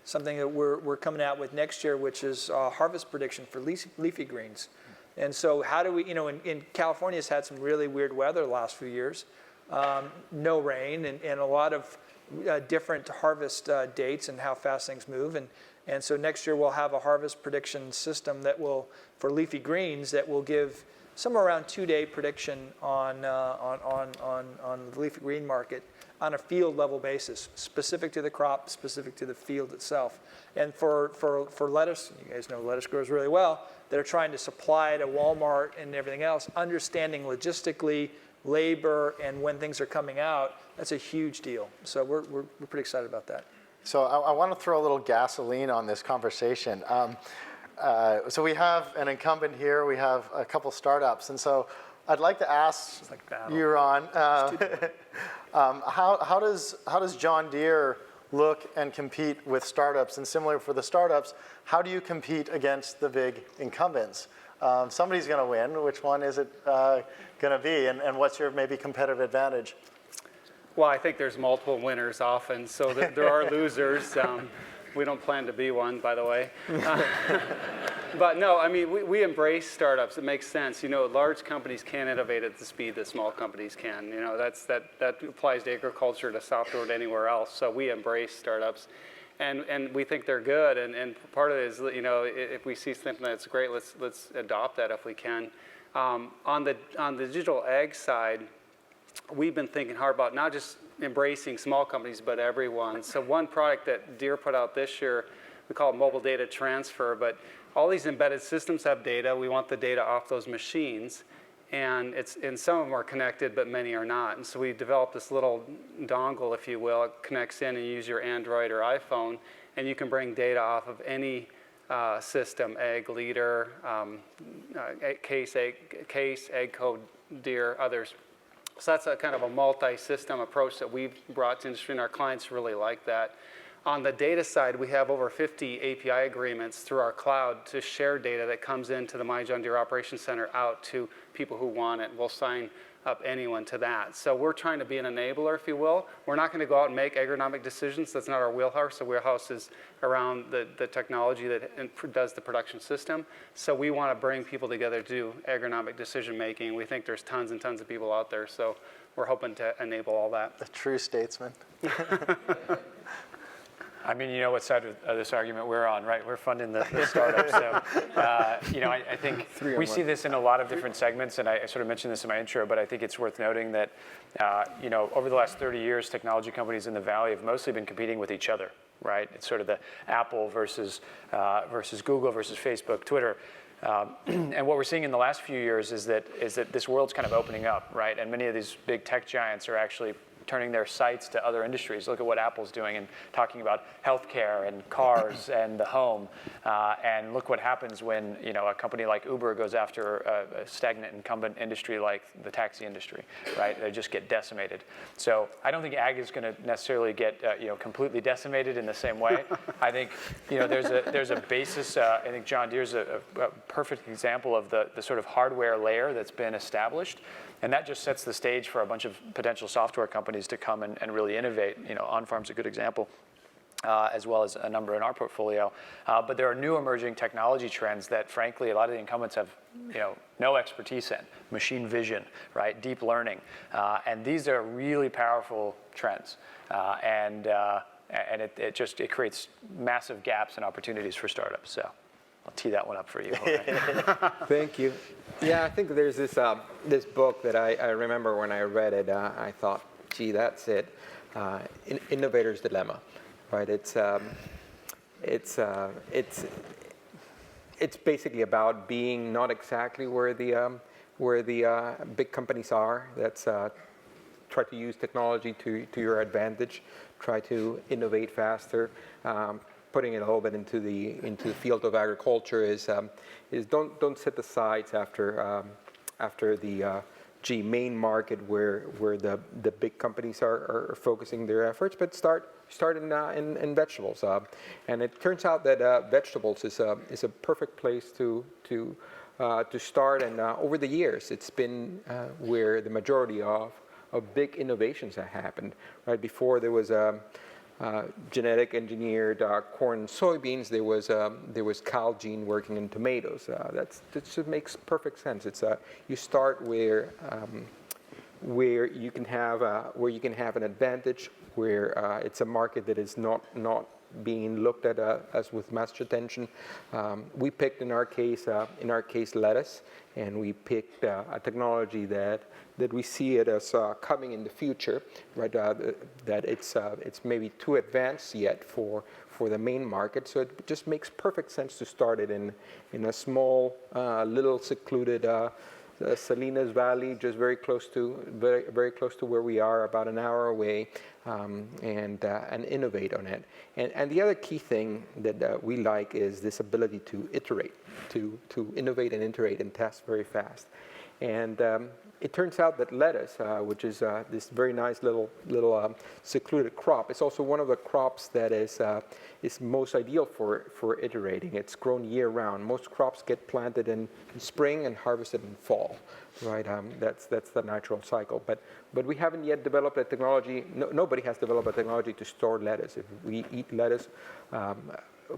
something that we're coming out with next year, which is harvest prediction for leafy greens. And so how do we, in California's had some really weird weather the last few years, no rain, and a lot of different harvest dates and how fast things move. And so next year we'll have a harvest prediction system that will, for leafy greens, that will give somewhere around 2-day prediction on the leafy green market on a field level basis, specific to the crop, specific to the field itself. And for lettuce, you guys know lettuce grows really well, that are trying to supply to Walmart and everything else, understanding logistically, labor, and when things are coming out, that's a huge deal. So we're pretty excited about that. So I want to throw a little gasoline on this conversation. So we have an incumbent here, we have a couple startups, and so I'd like to ask you, Ron, how does John Deere look and compete with startups? And similar for the startups, how do you compete against the big incumbents? Somebody's going to win. Which one is it going to be? And what's your maybe competitive advantage? Well, I think there's multiple winners often, so there are losers. We don't plan to be one, by the way. But no, I mean, we embrace startups. It makes sense. Large companies can't innovate at the speed that small companies can. That applies to agriculture, to software, to anywhere else. So we embrace startups, and we think they're good. And part of it is, if we see something that's great, let's adopt that if we can. On the digital ag side, we've been thinking hard about not just embracing small companies, but everyone. So one product that Deere put out this year, we call it mobile data transfer, but all these embedded systems have data. We want the data off those machines, and some of them are connected, but many are not. And so we developed this little dongle, if you will. It connects in and you use your Android or iPhone, and you can bring data off of any system, egg, leader, case, egg code, Deere, others. So that's a kind of a multi-system approach that we've brought to industry, and our clients really like that. On the data side, we have over 50 API agreements through our cloud to share data that comes into the My John Deere Operations Center out to people who want it. We'll sign up anyone to that. So we're trying to be an enabler, if you will. We're not going to go out and make agronomic decisions. That's not our wheelhouse. Our wheelhouse is around the technology that does the production system. So we want to bring people together to do agronomic decision making. We think there's tons and tons of people out there. So we're hoping to enable all that. A true statesman. I mean, you know what side of this argument we're on, right? We're funding the startups. So, I think we see this in a lot of different segments, and I sort of mentioned this in my intro, but I think it's worth noting that, over the last 30 years, technology companies in the Valley have mostly been competing with each other, right? It's sort of the Apple versus Google versus Facebook, Twitter. And what we're seeing in the last few years is that this world's kind of opening up, right? And many of these big tech giants are actually turning their sights to other industries. Look at what Apple's doing and talking about healthcare and cars and the home. And look what happens when a company like Uber goes after a stagnant incumbent industry like the taxi industry, right? They just get decimated. So I don't think ag is going to necessarily get completely decimated in the same way. I think there's a basis. I think John Deere's a perfect example of the sort of hardware layer that's been established. And that just sets the stage for a bunch of potential software companies to come and really innovate. OnFarm's a good example, as well as a number in our portfolio. But there are new emerging technology trends that, frankly, a lot of the incumbents have no expertise in. Machine vision, right? Deep learning. And these are really powerful trends. And and it creates massive gaps and opportunities for startups. So I'll tee that one up for you. Thank you. Yeah, I think there's this book that I remember when I read it, I thought, gee, that's it. Innovator's Dilemma, right? It's basically about being not exactly where the big companies are. That's try to use technology to your advantage. Try to innovate faster. Putting it a little bit into the field of agriculture is don't set the sights after the main market where the big companies are focusing their efforts, but start in vegetables. And it turns out that vegetables is a perfect place to start. And over the years, it's been where the majority of big innovations have happened. Right before there was genetic engineered corn and soybeans, there was cow gene working in tomatoes. That just makes perfect sense. It's you start where you can have an advantage, where it's a market that is not being looked at as with much attention. We picked in our case lettuce, and we picked a technology that we see it as coming in the future, right? That it's maybe too advanced yet for the main market. So it just makes perfect sense to start it in a small, little secluded Salinas Valley, just very close to where we are, about an hour away, and innovate on it. And the other key thing that we like is this ability to iterate, to innovate and iterate and test very fast. And it turns out that lettuce, which is this very nice little secluded crop, is also one of the crops that is most ideal for iterating. It's grown year-round. Most crops get planted in spring and harvested in fall, right? That's the natural cycle. But we haven't yet developed a technology. Nobody has developed a technology to store lettuce. If we eat lettuce,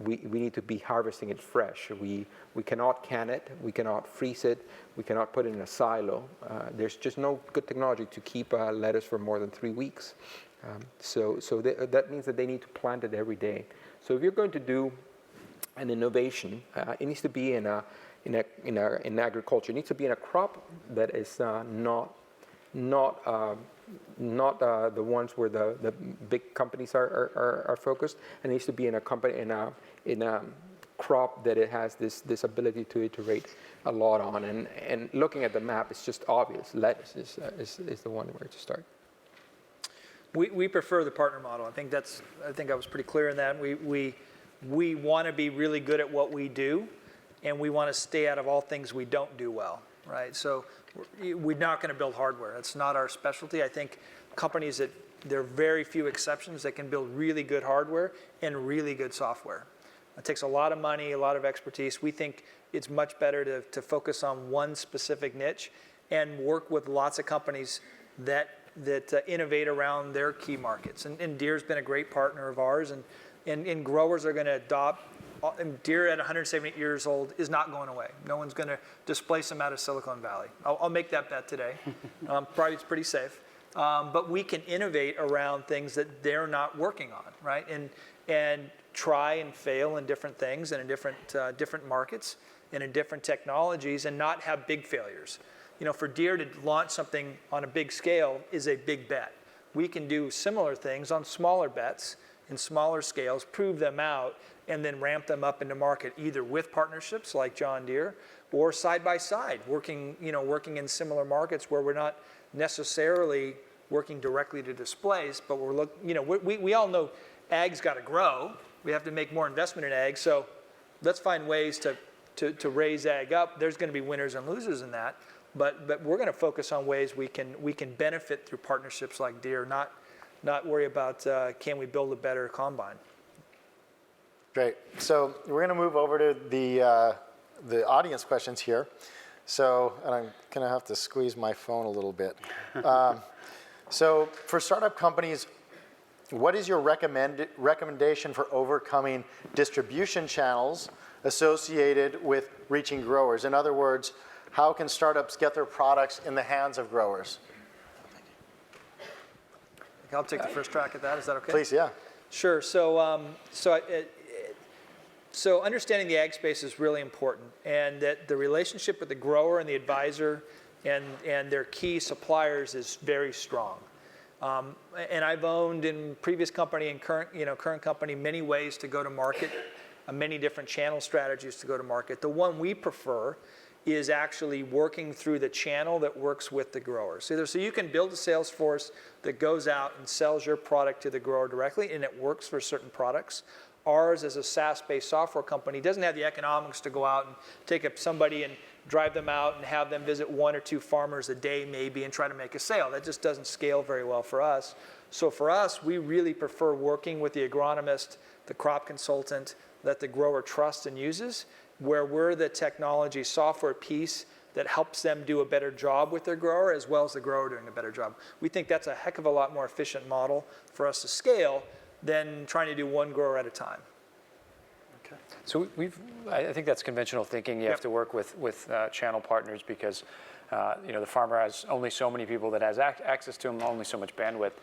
we need to be harvesting it fresh. We cannot can it. We cannot freeze it. We cannot put it in a silo. There's just no good technology to keep lettuce for more than 3 weeks. So that means that they need to plant it every day. So if you're going to do an innovation, it needs to be in agriculture. It needs to be in a crop that is not the ones where the big companies are focused. And it needs to be in a company in a crop that it has this ability to iterate a lot on. And looking at the map, it's just obvious. Lettuce is the one where to start. We prefer the partner model. I think I was pretty clear in that. We want to be really good at what we do, and we want to stay out of all things we don't do well, right? So we're not going to build hardware. It's not our specialty. I think companies there are very few exceptions that can build really good hardware and really good software. It takes a lot of money, a lot of expertise. We think it's much better to focus on one specific niche and work with lots of companies that innovate around their key markets. And Deere's been a great partner of ours, and growers are going to adopt. Deere at 178 years old is not going away. No one's going to displace them out of Silicon Valley. I'll make that bet today. Probably it's pretty safe. But we can innovate around things that they're not working on, right? And try and fail in different things and in different markets and in different technologies, and not have big failures. You know, for Deere to launch something on a big scale is a big bet. We can do similar things on smaller bets in smaller scales, prove them out, and then ramp them up into market, either with partnerships like John Deere or side by side, working in similar markets where we're not necessarily working directly to displace, but we all know ag's got to grow. We have to make more investment in ag, so let's find ways to raise ag up. There's going to be winners and losers in that, but we're going to focus on ways we can benefit through partnerships like Deere, not worry about can we build a better combine. Great. So we're going to move over to the audience questions here. So, and I'm going to have to squeeze my phone a little bit. So for startup companies, what is your recommendation for overcoming distribution channels associated with reaching growers? In other words, how can startups get their products in the hands of growers? I'll take the first crack at that. Is that okay? Please, yeah. Sure. So understanding the ag space is really important, and that the relationship with the grower and the advisor and their key suppliers is very strong. And I've owned in previous company and current company many ways to go to market, many different channel strategies to go to market. The one we prefer is actually working through the channel that works with the growers. So you can build a sales force that goes out and sells your product to the grower directly, and it works for certain products. Ours, as a SaaS-based software company, doesn't have the economics to go out and take up somebody and drive them out and have them visit 1 or 2 farmers a day maybe and try to make a sale. That just doesn't scale very well for us. So for us, we really prefer working with the agronomist, the crop consultant that the grower trusts and uses, where we're the technology software piece that helps them do a better job with their grower, as well as the grower doing a better job. We think that's a heck of a lot more efficient model for us to scale than trying to do one grower at a time. Okay. So I think that's conventional thinking. You have to work with channel partners because the farmer has only so many people that has access to them, only so much bandwidth.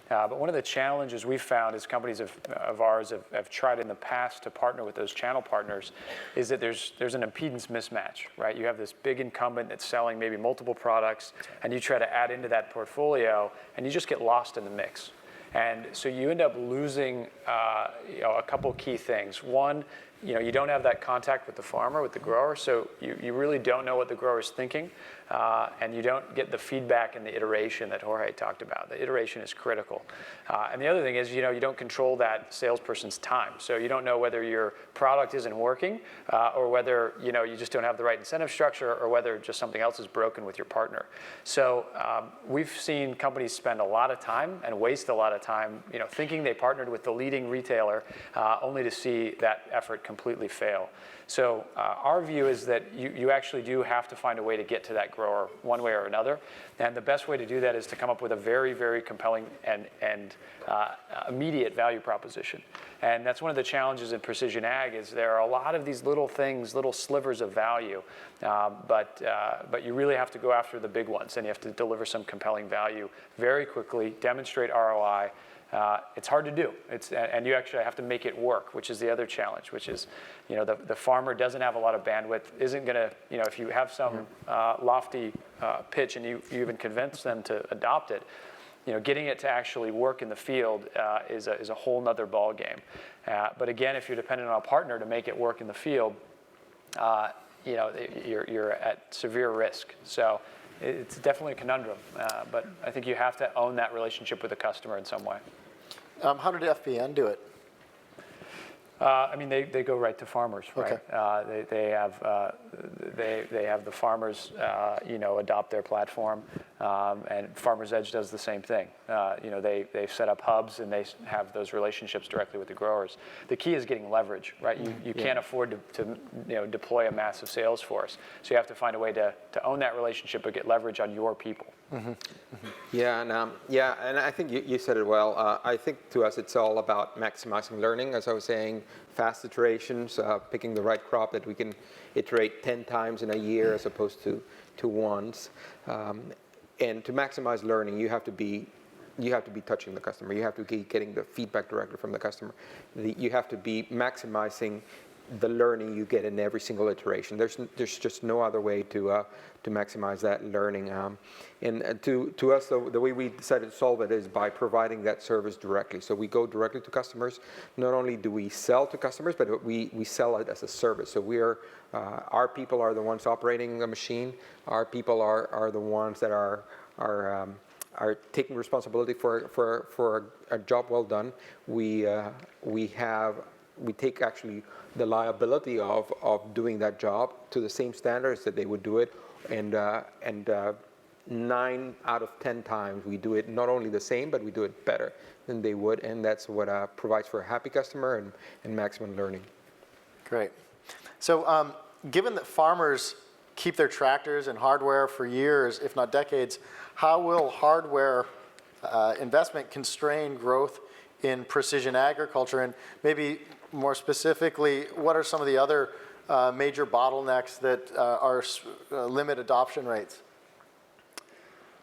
But one of the challenges we've found as companies of ours have tried in the past to partner with those channel partners is that there's an impedance mismatch, right? You have this big incumbent that's selling maybe multiple products, and you try to add into that portfolio, and you just get lost in the mix. And so you end up losing a couple key things. One, you don't have that contact with the farmer, with the grower, so you really don't know what the grower is thinking, and you don't get the feedback and the iteration that Jorge talked about. The iteration is critical. And the other thing is, you don't control that salesperson's time. So you don't know whether your product isn't working, or whether you just don't have the right incentive structure, or whether just something else is broken with your partner. So we've seen companies spend a lot of time and waste a lot of time, thinking they partnered with the leading retailer, only to see that effort completely fail. So our view is that you actually do have to find a way to get to that grower one way or another. And the best way to do that is to come up with a very, very compelling and immediate value proposition. And that's one of the challenges in precision ag is there are a lot of these little things, little slivers of value, but you really have to go after the big ones, and you have to deliver some compelling value very quickly, demonstrate ROI. It's hard to do, and you actually have to make it work, which is the other challenge, which is, the farmer doesn't have a lot of bandwidth, isn't gonna, if you have some lofty pitch and you even convince them to adopt it, getting it to actually work in the field is a whole nother ball game. But again, if you're dependent on a partner to make it work in the field, you're at severe risk. So it's definitely a conundrum, but I think you have to own that relationship with the customer in some way. How did FBN do it? They go right to farmers, right? Okay. They have the farmers, adopt their platform, and Farmers Edge does the same thing. They set up hubs and they have those relationships directly with the growers. The key is getting leverage, right? You can't afford to deploy a massive sales force, so you have to find a way to own that relationship but get leverage on your people. Mm-hmm. Yeah, and I think you said it well. I think to us it's all about maximizing learning, as I was saying, fast iterations, picking the right crop that we can iterate 10 times in a year as opposed to once. And to maximize learning, you have to be touching the customer. You have to be getting the feedback directly from the customer. You have to be maximizing the learning you get in every single iteration. There's just no other way to maximize that learning. And to us, the way we decided to solve it is by providing that service directly. So we go directly to customers. Not only do we sell to customers, but we sell it as a service. So our people are the ones operating the machine. Our people are the ones that are taking responsibility for a job well done. We take actually the liability of doing that job to the same standards that they would do it, and 9 out of 10 times we do it not only the same, but we do it better than they would, and that's what provides for a happy customer and maximum learning. Great. So given that farmers keep their tractors and hardware for years, if not decades, how will hardware investment constrain growth in precision agriculture? And maybe more specifically, what are some of the other major bottlenecks that limit adoption rates?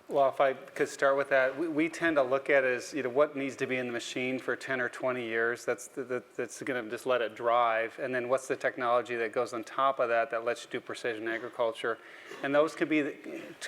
Well, if I could start with that, we tend to look at it as what needs to be in the machine for 10 or 20 years. That's going to just let it drive. And then what's the technology that goes on top of that that lets you do precision agriculture? And those could be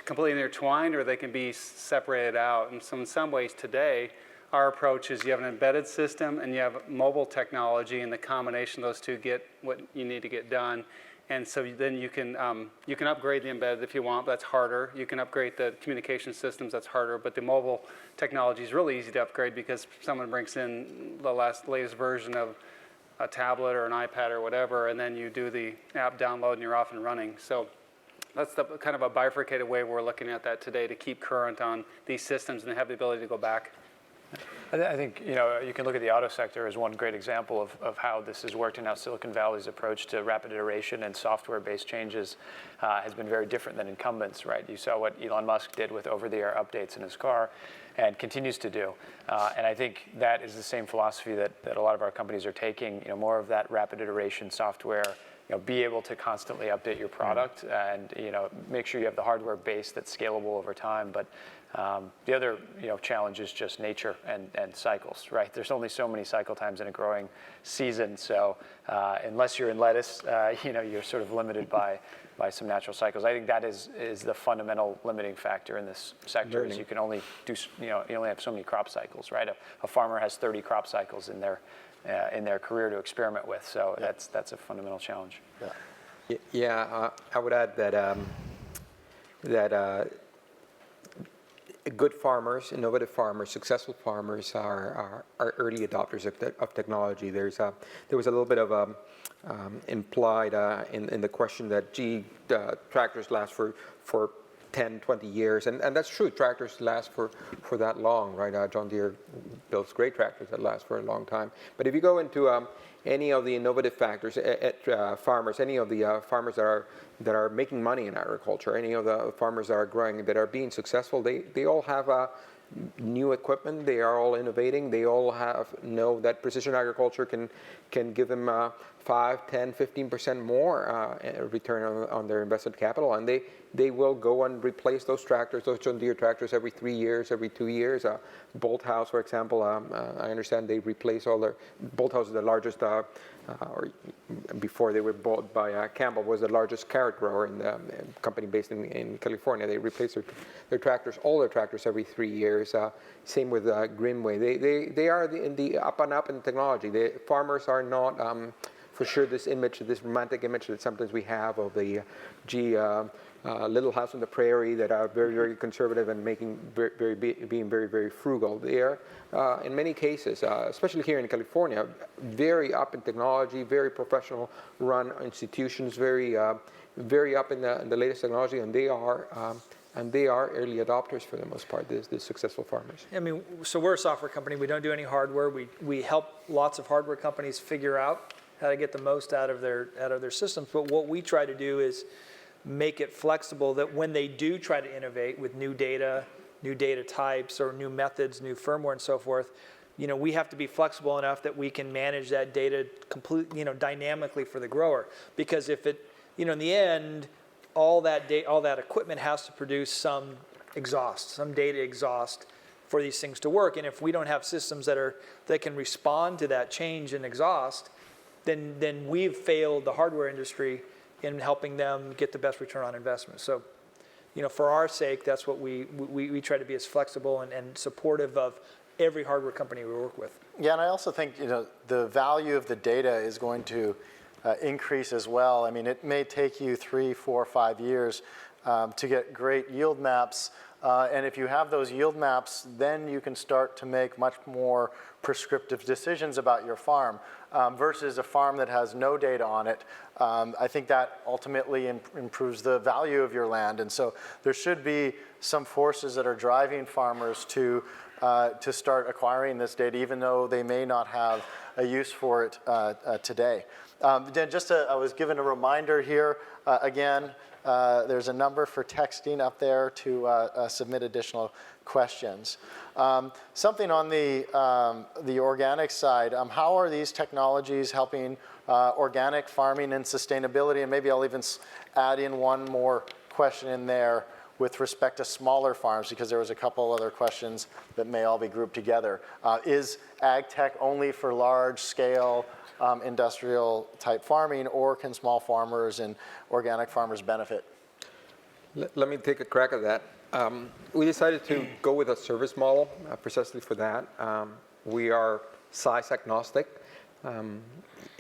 completely intertwined, or they can be separated out. And so in some ways today, our approach is you have an embedded system and you have mobile technology, and the combination of those two get what you need to get done. And so then you can upgrade the embedded if you want. That's harder. You can upgrade the communication systems. That's harder. But the mobile technology is really easy to upgrade because someone brings in the latest version of a tablet or an iPad or whatever, and then you do the app download and you're off and running. So that's the kind of a bifurcated way we're looking at that today to keep current on these systems and have the ability to go back. I think you can look at the auto sector as one great example of how this has worked, and how Silicon Valley's approach to rapid iteration and software-based changes has been very different than incumbents, right? You saw what Elon Musk did with over-the-air updates in his car, and continues to do. And I think that is the same philosophy that a lot of our companies are taking. More of that rapid iteration software. Be able to constantly update your product, and make sure you have the hardware base that's scalable over time. But the other challenge is just nature and cycles, right? There's only so many cycle times in a growing season, so unless you're in lettuce, you're sort of limited by some natural cycles. I think that is the fundamental limiting factor in this sector. Is you can only do you only have so many crop cycles, right? A farmer has 30 crop cycles in their career to experiment with, so that's a fundamental challenge. Yeah, I would add that good farmers, innovative farmers, successful farmers are early adopters of technology. There was a little bit of implied in the question that tractors last for 10, 20 years, and that's true. Tractors last for that long, right? John Deere builds great tractors that last for a long time. But if you go into any of the innovative factors farmers, any of the farmers that are making money in agriculture, any of the farmers that are growing, that are being successful, they all have new equipment. They are all innovating. They all know that precision agriculture can give them 5, 10, 15% more return on their invested capital, and they will go and replace those tractors, those John Deere tractors, every 3 years, every 2 years. Bolthouse, for example, I understand they replace all their. Bolthouse is the largest, or before they were bought by Campbell, was the largest carrot grower in the company based in California. They replace their tractors, all their tractors, every 3 years. Same with Greenway. They are in the up and up in technology. The farmers are not. For sure, this romantic image that sometimes we have of the little house on the prairie that are very, very conservative and being very, very frugal. They are, in many cases, especially here in California, very up in technology, very professional run institutions, very up in the latest technology, and they are early adopters for the most part, the successful farmers. I mean, so we're a software company. We don't do any hardware. We help lots of hardware companies figure out how to get the most out of their systems. But what we try to do is make it flexible that when they do try to innovate with new data types or new methods, new firmware and so forth, we have to be flexible enough that we can manage that data dynamically for the grower. Because if it, in the end, all that equipment has to produce some data exhaust for these things to work. And if we don't have systems that can respond to that change in exhaust, then we've failed the hardware industry in helping them get the best return on investment. So, for our sake, that's what we try to be as flexible and supportive of every hardware company we work with. Yeah, and I also think the value of the data is going to increase as well. I mean, it may take you 3, 4, 5 years to get great yield maps. And if you have those yield maps, then you can start to make much more prescriptive decisions about your farm versus a farm that has no data on it. I think that ultimately improves the value of your land. And so there should be some forces that are driving farmers to start acquiring this data, even though they may not have a use for it today. Then I was given a reminder here again. There's a number for texting up there to submit additional questions. Something on the organic side, how are these technologies helping organic farming and sustainability? And maybe I'll even add in one more question in there. with respect to smaller farms, because there was a couple other questions that may all be grouped together. Is AgTech only for large scale industrial type farming, or can small farmers and organic farmers benefit? Let me take a crack at that. We decided to go with a service model precisely for that. We are size agnostic.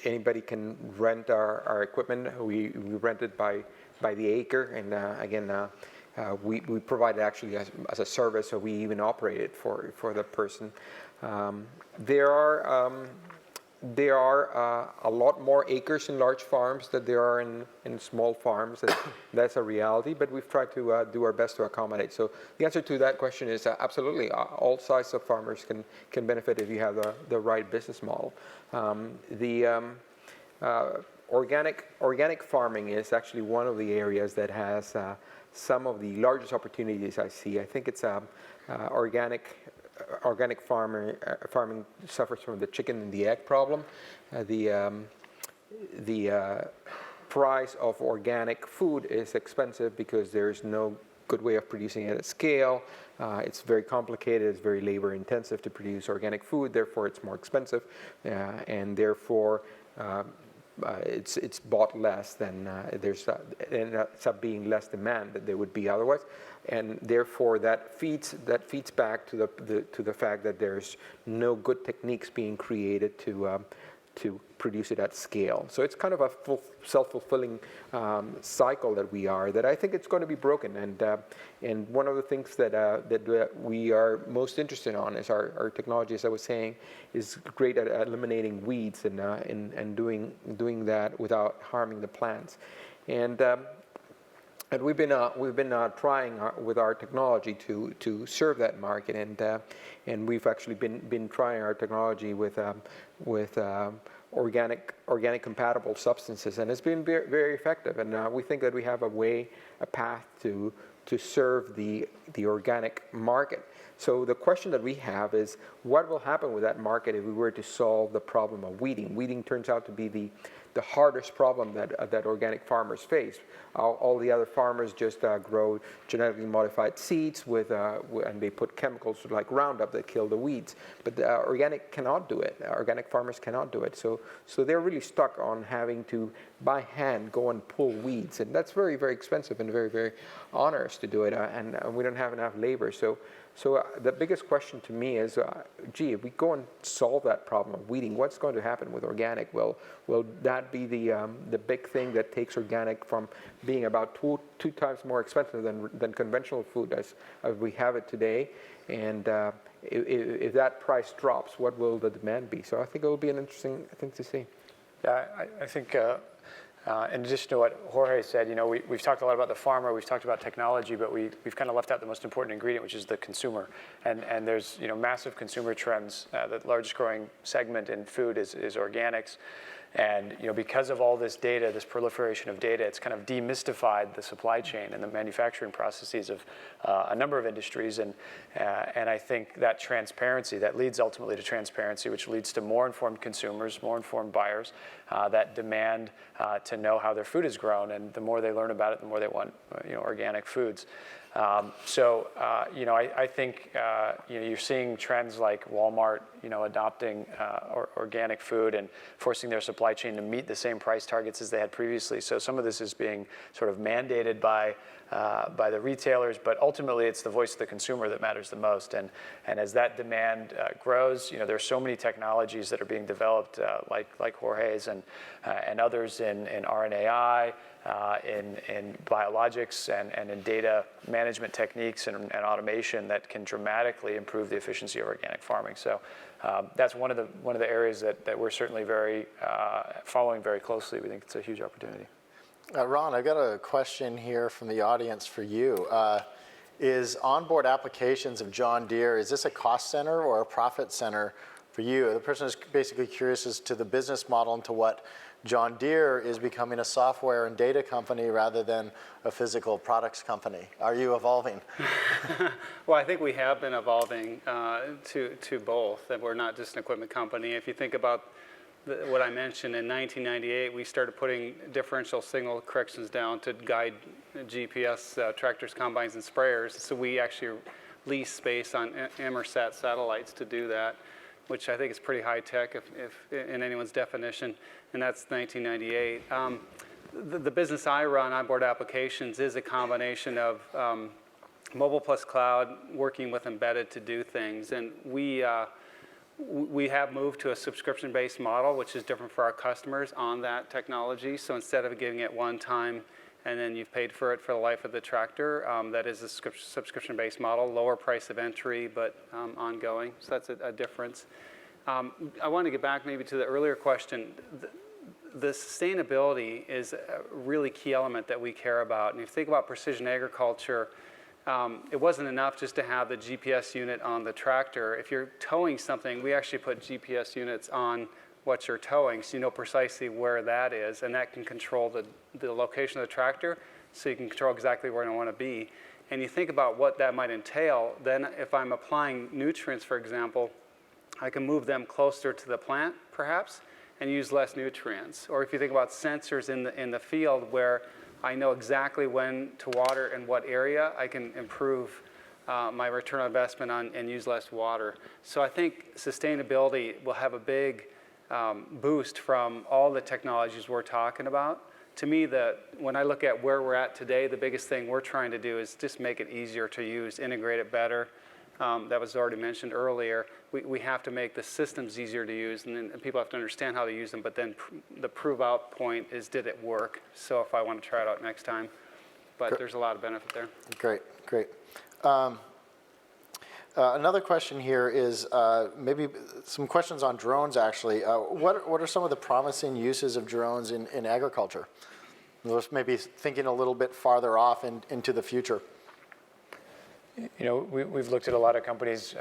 Anybody can rent our equipment. We rent it by the acre, and again, we provide it actually as a service, so we even operate it for the person. There are a lot more acres in large farms than there are in small farms. That's a reality, but we've tried to do our best to accommodate. So the answer to that question is absolutely. All sizes of farmers can benefit if you have the right business model. Organic farming is actually one of the areas that has some of the largest opportunities I see. I think it's organic farming suffers from the chicken and the egg problem. The price of organic food is expensive because there's no good way of producing it at scale. It's very complicated. It's very labor intensive to produce organic food. Therefore, it's more expensive, and therefore it's bought less than it ends up being less demand than there would be otherwise, and therefore that feeds back to the fact that there's no good techniques being created to produce it at scale. So it's kind of a self-fulfilling cycle that I think it's going to be broken. And one of the things that we are most interested on is our technology, as I was saying, is great at eliminating weeds and doing that without harming the plants. And we've been trying with our technology to serve that market, and we've actually been trying our technology with organic compatible substances, and it's been very, very effective. And we think that we have a path to serve the organic market. So the question that we have is, what will happen with that market if we were to solve the problem of weeding? Weeding turns out to be the hardest problem that organic farmers face. All the other farmers just grow genetically modified seeds and they put chemicals like Roundup that kill the weeds. But organic cannot do it. Organic farmers cannot do it. So they're really stuck on having to, by hand, go and pull weeds. And that's very, very expensive and very, very onerous to do it. And we don't have enough labor. So the biggest question to me is, if we go and solve that problem of weeding, what's going to happen with organic? Will that be the big thing that takes organic from being about two times more expensive than conventional food as we have it today? And if that price drops, what will the demand be? So I think it will be an interesting thing to see. Yeah, I think in addition to what Jorge said, we've talked a lot about the farmer, we've talked about technology, but we've kind of left out the most important ingredient, which is the consumer. And there's massive consumer trends. The largest growing segment in food is organics. And because of all this data, this proliferation of data, it's kind of demystified the supply chain and the manufacturing processes of a number of industries. And I think that transparency, that leads ultimately to transparency, which leads to more informed consumers, more informed buyers that demand to know how their food is grown. And the more they learn about it, the more they want organic foods. I think you're seeing trends like Walmart, adopting organic food and forcing their supply chain to meet the same price targets as they had previously. So some of this is being sort of mandated by the retailers, but ultimately it's the voice of the consumer that matters the most. And as that demand grows, there's so many technologies that are being developed, like Jorge's and others in RNAi. In biologics and in data management techniques and automation that can dramatically improve the efficiency of organic farming. So that's one of the areas that we're certainly following very closely. We think it's a huge opportunity. Ron, I've got a question here from the audience for you. Is onboard applications of John Deere, is this a cost center or a profit center for you? The person is basically curious as to the business model and to what John Deere is becoming a software and data company rather than a physical products company. Are you evolving? Well, I think we have been evolving to both, that we're not just an equipment company. If you think about what I mentioned, in 1998, we started putting differential signal corrections down to guide GPS tractors, combines, and sprayers. So we actually lease space on Inmarsat satellites to do that, which I think is pretty high tech if in anyone's definition, and that's 1998. The business I run, onboard applications, is a combination of mobile plus cloud, working with embedded to do things, and we have moved to a subscription-based model, which is different for our customers on that technology. So instead of giving it one time and then you've paid for it for the life of the tractor, that is a subscription-based model, lower price of entry, but ongoing. So that's a difference. I want to get back maybe to the earlier question. The sustainability is a really key element that we care about. And if you think about precision agriculture, it wasn't enough just to have the GPS unit on the tractor. If you're towing something, we actually put GPS units on what you're towing, so you know precisely where that is, and that can control the location of the tractor, so you can control exactly where you want to be. And you think about what that might entail, then if I'm applying nutrients, for example, I can move them closer to the plant, perhaps, and use less nutrients. Or if you think about sensors in the field where I know exactly when to water and what area, I can improve my return on investment and use less water. So I think sustainability will have a big boost from all the technologies we're talking about. To me, when I look at where we're at today, the biggest thing we're trying to do is just make it easier to use, integrate it better. That was already mentioned earlier. We have to make the systems easier to use, and then people have to understand how to use them, but then the prove out point is, did it work? So if I want to try it out next time. But there's a lot of benefit there. Great. Another question here is maybe some questions on drones, actually. What are some of the promising uses of drones in agriculture? Maybe thinking a little bit farther off into the future. You know, we've looked at a lot of companies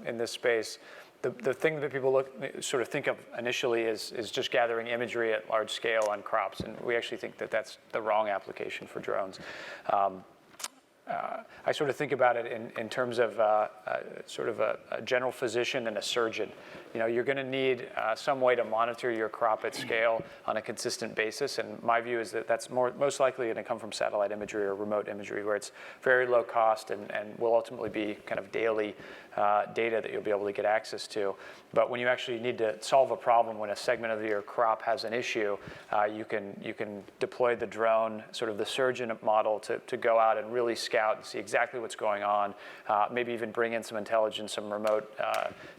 in this space. The thing that people sort of think of initially is just gathering imagery at large scale on crops, and we actually think that that's the wrong application for drones. I sort of think about it in terms of sort of a general physician and a surgeon. You know, you're going to need some way to monitor your crop at scale on a consistent basis, and my view is that that's most likely going to come from satellite imagery or remote imagery, where it's very low cost and will ultimately be kind of daily data that you'll be able to get access to. But when you actually need to solve a problem, when a segment of your crop has an issue, you can deploy the drone, sort of the surgeon model, to go out and really scout and see exactly what's going on, maybe even bring in some intelligence, some remote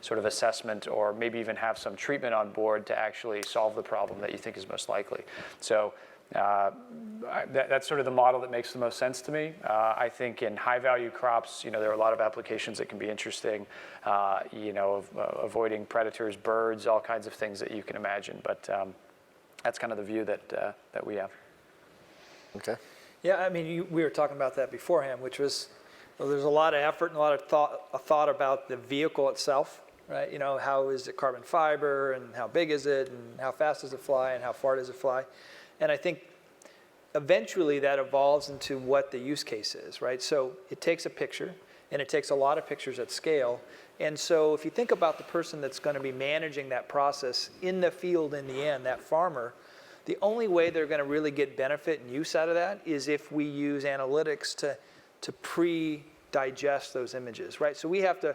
sort of assessment, or maybe even have some treatment on board to actually solve the problem that you think is most likely. So that's sort of the model that makes the most sense to me. I think in high-value crops, you know, there are a lot of applications that can be interesting, you know, avoiding predators, birds, all kinds of things that you can imagine. But that's kind of the view that we have. Okay. Yeah, I mean, we were talking about that beforehand, which was, well, there's a lot of effort and a lot of thought about the vehicle itself, right? You know, how is it carbon fiber, and how big is it, and how fast does it fly, and how far does it fly? And I think eventually that evolves into what the use case is, right? So it takes a picture, and it takes a lot of pictures at scale. And so if you think about the person that's going to be managing that process in the field in the end, that farmer, the only way they're going to really get benefit and use out of that is if we use analytics to pre-digest those images, right? So we have to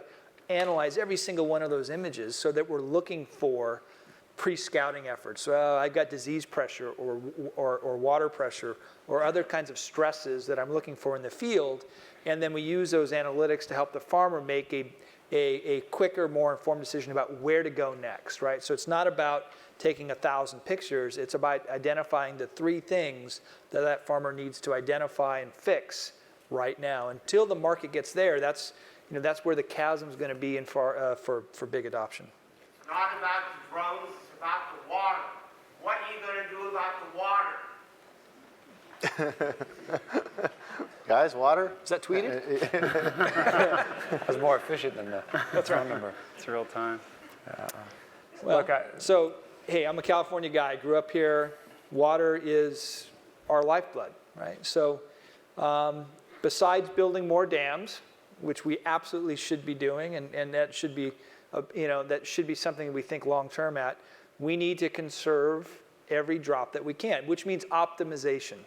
analyze every single one of those images so that we're looking for pre-scouting efforts. So I've got disease pressure or water pressure or other kinds of stresses that I'm looking for in the field, and then we use those analytics to help the farmer make a quicker, more informed decision about where to go next, right? So it's not about taking 1,000 pictures, it's about identifying the 3 things that farmer needs to identify and fix right now. Until the market gets there, that's where the chasm is going to be for big adoption. It's not about the drones, it's about the water. What are you going to do about the water? Guys, water? Is that tweeted? That's more efficient than the phone number. It's real time. Well, Look, so, hey, I'm a California guy. Grew up here. Water is our lifeblood, right? So besides building more dams, which we absolutely should be doing, and that should be, that should be something we think long-term at, we need to conserve every drop that we can, which means optimization,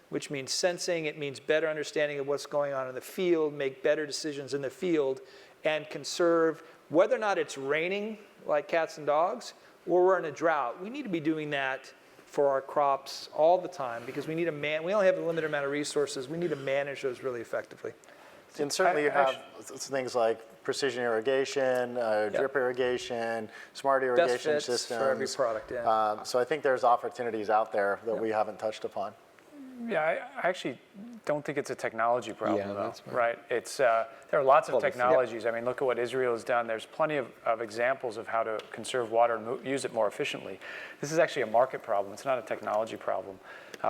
which means sensing. It means better understanding of what's going on in the field, make better decisions in the field, and conserve, whether or not it's raining like cats and dogs, or we're in a drought. We need to be doing that for our crops all the time, because we need we only have a limited amount of resources. We need to manage those really effectively. And certainly you have things like precision irrigation, drip irrigation, smart irrigation systems. For every product, yeah. So I think there's opportunities out there that we haven't touched upon. Yeah, I actually don't think it's a technology problem, Yeah, though, that's right? It's, there are lots of Policy, technologies. I mean, look at what Israel has done. There's plenty of examples of how to conserve water and use it more efficiently. This is actually a market problem. It's not a technology problem.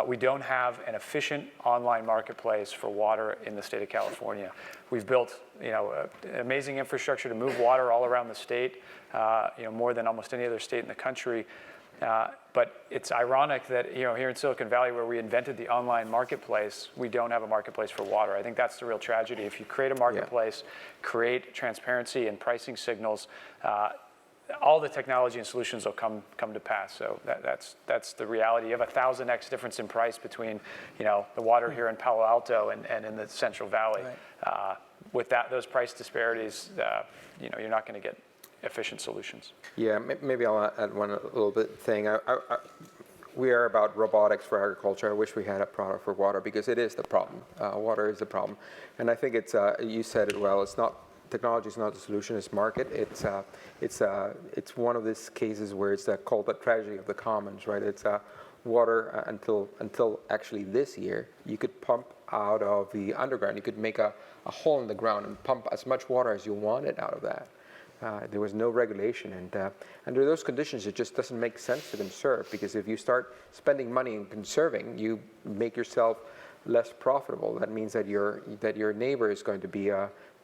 We don't have an efficient online marketplace for water in the state of California. We've built, amazing infrastructure to move water all around the state, more than almost any other state in the country. But it's ironic that here in Silicon Valley, where we invented the online marketplace, we don't have a marketplace for water. I think that's the real tragedy. If you create a marketplace, create transparency and pricing signals, all the technology and solutions will come to pass. So that's the reality. You have 1,000x difference in price between the water here in Palo Alto and in the Central Valley. Right. With those price disparities, you're not going to get efficient solutions. Yeah, maybe I'll add one little bit thing. We are about robotics for agriculture. I wish we had a product for water, because it is the problem. Water is the problem, and I think it's. You said it well. It's not technology. Is not the solution. It's market. It's one of these cases where it's called the tragedy of the commons, right? It's water until actually this year you could pump out of the underground. You could make a hole in the ground and pump as much water as you wanted out of that. There was no regulation, and under those conditions, it just doesn't make sense to conserve, because if you start spending money in conserving, you make yourself less profitable. That means that your neighbor is going to be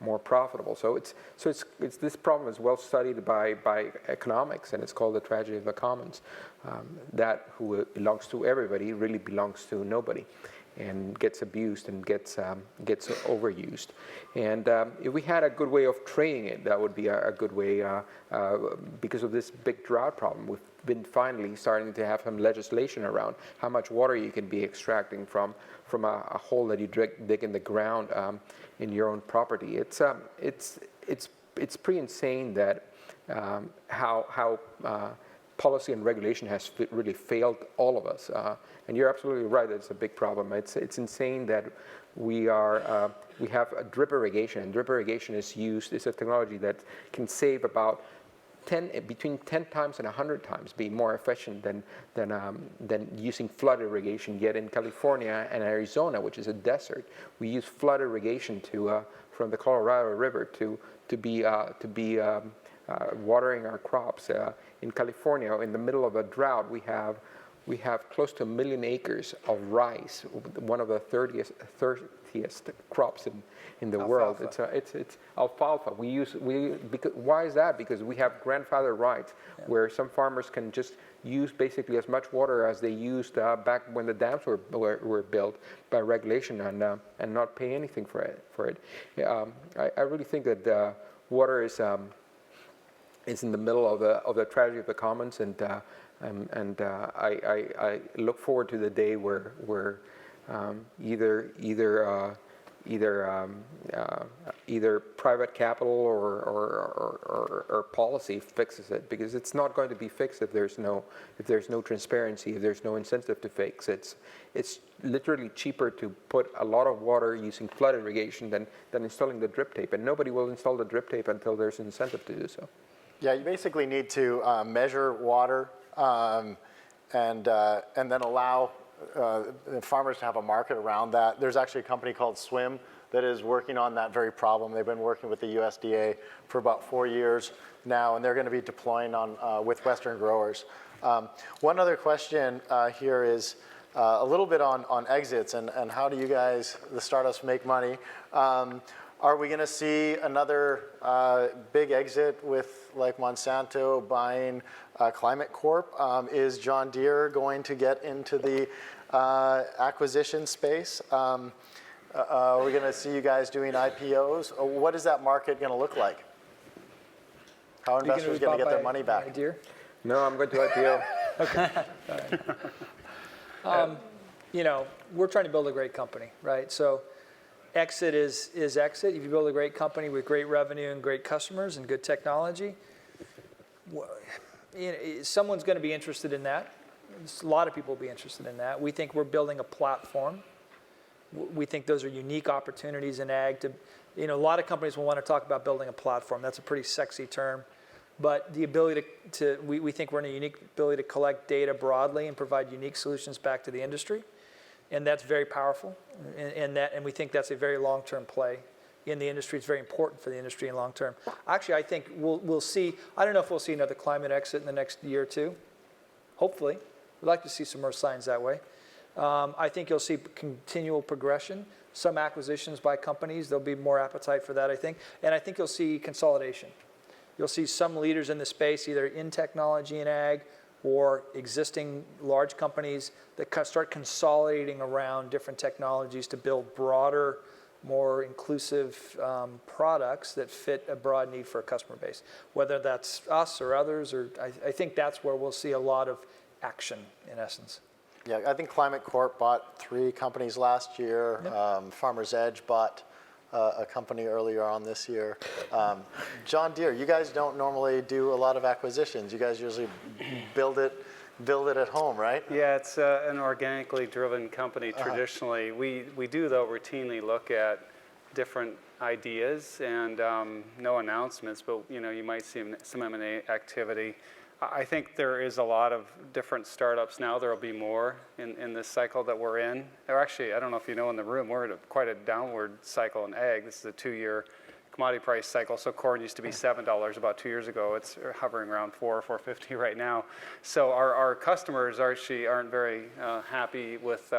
more profitable. So it's this problem is well studied by economics, and it's called the tragedy of the commons. That who belongs to everybody really belongs to nobody, and gets abused and gets overused. And if we had a good way of training it, that would be a good way, because of this big drought problem. We've been finally starting to have some legislation around how much water you can be extracting from a hole that you dig in the ground in your own property. It's pretty insane that how policy and regulation has really failed all of us. And you're absolutely right that it's a big problem. It's insane that we have a drip irrigation, and drip irrigation is a technology that can save about between 10 times and 100 times, be more efficient than using flood irrigation. Yet in California and Arizona, which is a desert, we use flood irrigation from the Colorado River to be watering our crops. In California, in the middle of a drought, we have close to 1 million acres of rice, one of the 30th crops in the world. It's alfalfa. Why is that? Because we have grandfather rights, where some farmers can just use basically as much water as they used back when the dams were built by regulation, and not pay anything for it. I really think that water is in the middle of the tragedy of the commons, and I look forward to the day where either private capital or policy fixes it, because it's not going to be fixed if there's no transparency, if there's no incentive to fix. It's literally cheaper to put a lot of water using flood irrigation than installing the drip tape, and nobody will install the drip tape until there's an incentive to do so. Yeah, you basically need to measure water and then allow farmers to have a market around that. There's actually a company called Swim that is working on that very problem. They've been working with the USDA for about 4 years now, and they're going to be deploying with Western growers. One other question here is a little bit on exits and how do you guys, the startups, make money? Are we going to see another big exit with like Monsanto buying Climate Corp? Is John Deere going to get into the acquisition space? Are we going to see you guys doing IPOs? What is that market going to look like? How are investors going to get their money back? Deere? No, I'm going to IPO. You know, we're trying to build a great company, right? So exit is exit. If you build a great company with great revenue and great customers and good technology, someone's going to be interested in that. A lot of people will be interested in that. We think we're building a platform. We think those are unique opportunities in ag to, you know, a lot of companies will want to talk about building a platform. That's a pretty sexy term. But the ability we think we're in a unique ability to collect data broadly and provide unique solutions back to the industry. And that's very powerful. And we think that's a very long-term play in the industry. It's very important for the industry in long term. Actually, I think we'll see, I don't know if we'll see another climate exit in the next year or two. Hopefully. We'd like to see some more signs that way. I think you'll see continual progression, some acquisitions by companies. There'll be more appetite for that, I think. And I think you'll see consolidation. You'll see some leaders in the space, either in technology and ag or existing large companies that start consolidating around different technologies to build broader, more inclusive products that fit a broad need for a customer base. Whether that's us or others, or I think that's where we'll see a lot of action, in essence. Yeah, I think Climate Corp bought 3 companies last year. Yep. Farmer's Edge bought a company earlier on this year. John Deere, you guys don't normally do a lot of acquisitions. You guys usually build it at home, right? Yeah, it's an organically driven company traditionally. We do, though, routinely look at different ideas and no announcements, but you know, you might see some M&A activity. I think there is a lot of different startups now. There will be more in this cycle that we're in. Or actually, I don't know if you know in the room, we're in quite a downward cycle in ag. This is a 2-year commodity price cycle. So corn used to be $7 about 2 years ago. It's hovering around $4.50 right now. So our customers actually aren't very happy with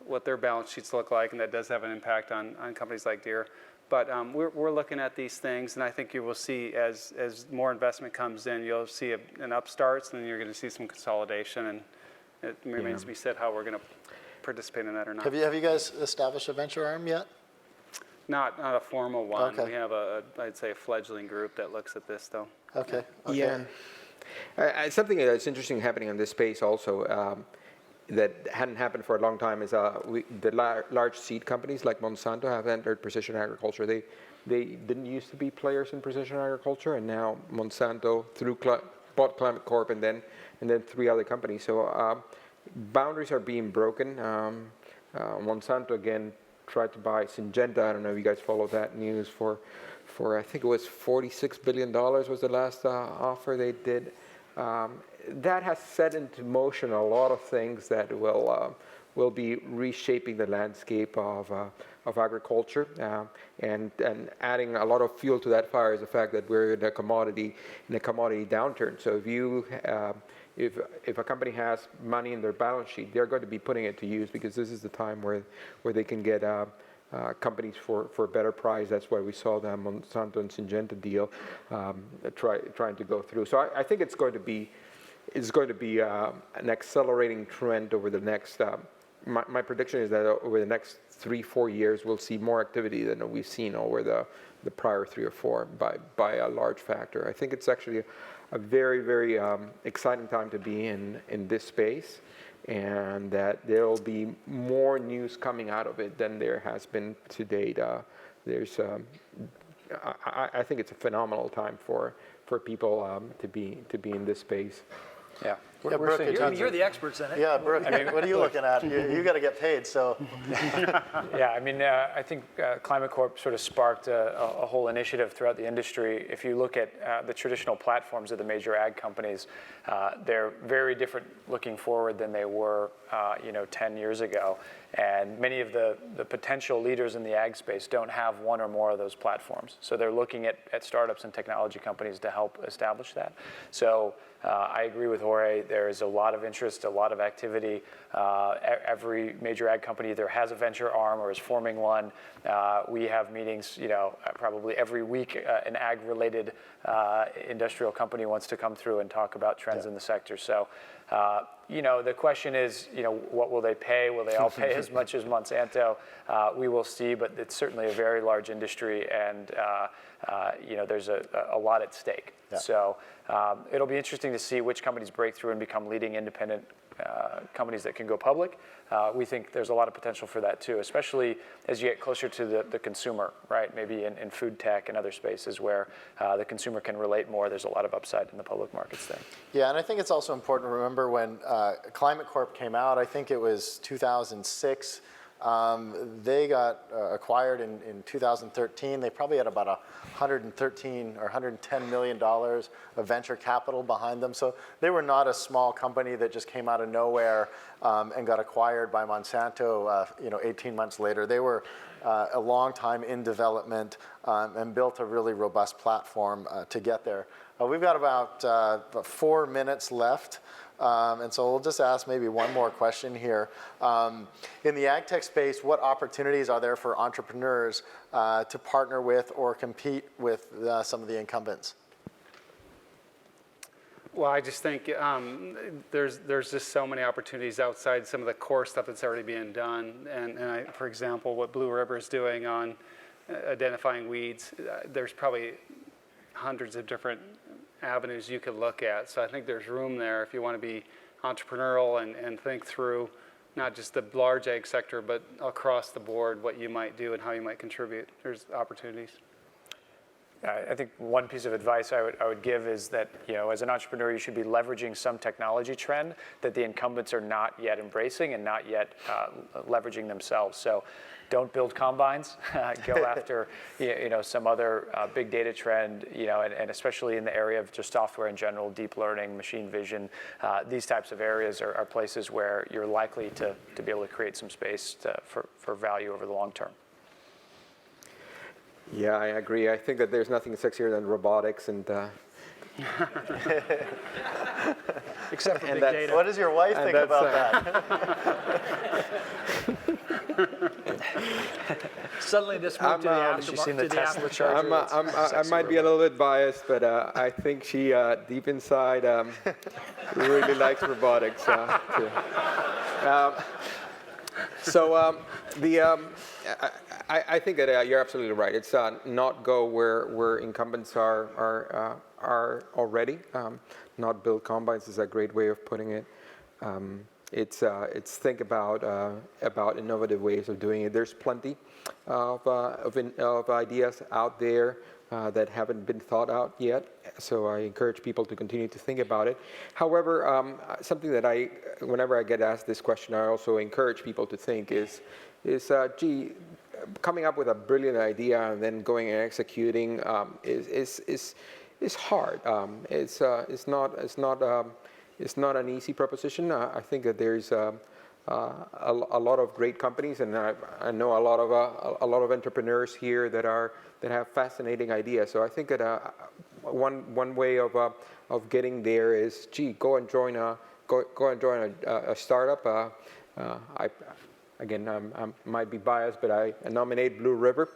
what their balance sheets look like, and that does have an impact on companies like Deere. But we're looking at these things, and I think you will see as more investment comes in, you'll see an upstarts, and then you're going to see some consolidation, and it remains to be said how we're going to participate in that or not. Have you guys established a venture arm yet? Not a formal one. Okay. We have I'd say a fleggling group that looks at this though. Okay. Yeah. Something that's interesting happening in this space also that hadn't happened for a long time is the large seed companies like Monsanto have entered precision agriculture. They didn't used to be players in precision agriculture, and now Monsanto bought Climate Corp and then 3 other companies. So boundaries are being broken. Monsanto again tried to buy Syngenta. I don't know if you guys follow that news for I think it was $46 billion was the last offer they did. That has set into motion a lot of things that will be reshaping the landscape of agriculture, and adding a lot of fuel to that fire is the fact that we're in a commodity downturn. So if a company has money in their balance sheet, they're going to be putting it to use, because this is the time where they can get companies for a better price. That's why we saw the Monsanto and Syngenta deal trying to go through. So I think it's going to be an accelerating trend over the next. My prediction is that over the next 3-4 years, we'll see more activity than we've seen over the prior 3 or 4 by a large factor. I think it's actually a very, very exciting time to be in this space, and that there will be more news coming out of it than there has been to date. I think it's a phenomenal time for people to be in this space. Yeah. Brooke, You're the experts in it. Yeah, Brooke, what are you looking at? You got to get paid, so. Yeah, I mean, I think Climate Corp sort of sparked a whole initiative throughout the industry. If you look at the traditional platforms of the major ag companies, they're very different looking forward than they were 10 years ago. And many of the potential leaders in the ag space don't have one or more of those platforms. So they're looking at startups and technology companies to help establish that. So I agree with Jorge. There is a lot of interest, a lot of activity. Every major ag company either has a venture arm or is forming one. We have meetings, probably every week. An ag-related industrial company wants to come through and talk about trends in the sector. So The question is, what will they pay? Will they all pay as much as Monsanto? We will see, but it's certainly a very large industry, and there's a lot at stake. Yeah. So it'll be interesting to see which companies break through and become leading independent companies that can go public. We think there's a lot of potential for that too, especially as you get closer to the consumer, right? Maybe in food tech and other spaces where the consumer can relate more. There's a lot of upside in the public markets there. Yeah, and I think it's also important to remember when Climate Corp came out, I think it was 2006, they got acquired in 2013. They probably had about $113 or $110 million of venture capital behind them. So they were not a small company that just came out of nowhere and got acquired by Monsanto 18 months later. They were a long time in development and built a really robust platform to get there. We've got about 4 minutes left. And so we'll just ask maybe one more question here. In the AgTech space, what opportunities are there for entrepreneurs to partner with or compete with some of the incumbents? Well, I just think there's just so many opportunities outside some of the core stuff that's already being done. And for example, what Blue River is doing on identifying weeds, there's probably hundreds of different avenues you could look at. So I think there's room there if you want to be entrepreneurial and think through not just the large ag sector, but across the board what you might do and how you might contribute. There's opportunities. I think one piece of advice I would give is that, as an entrepreneur, you should be leveraging some technology trend that the incumbents are not yet embracing and not yet leveraging themselves. So don't build combines. Go after some other big data trend, and especially in the area of just software in general, deep learning, machine vision. These types of areas are places where you're likely to be able to create some space for value over the long term. Yeah, I agree. I think that there's nothing sexier than robotics and except for big data. What does your wife think about that? Suddenly this moved to the aftermarket. I might be a little bit biased, but I think she, deep inside, really likes robotics too. I think that you're absolutely right. It's not go where incumbents are already. Not build combines is a great way of putting it. It's think about innovative ways of doing it. There's plenty of ideas out there that haven't been thought out yet. So I encourage people to continue to think about it. However, something that whenever I get asked this question, I also encourage people to think is coming up with a brilliant idea and then going and executing is hard. It's not an easy proposition. I think that there's a lot of great companies, and I know a lot of entrepreneurs here that have fascinating ideas. So I think that one way of getting there is go and join a startup. Again, I might be biased, but I nominate Blue River.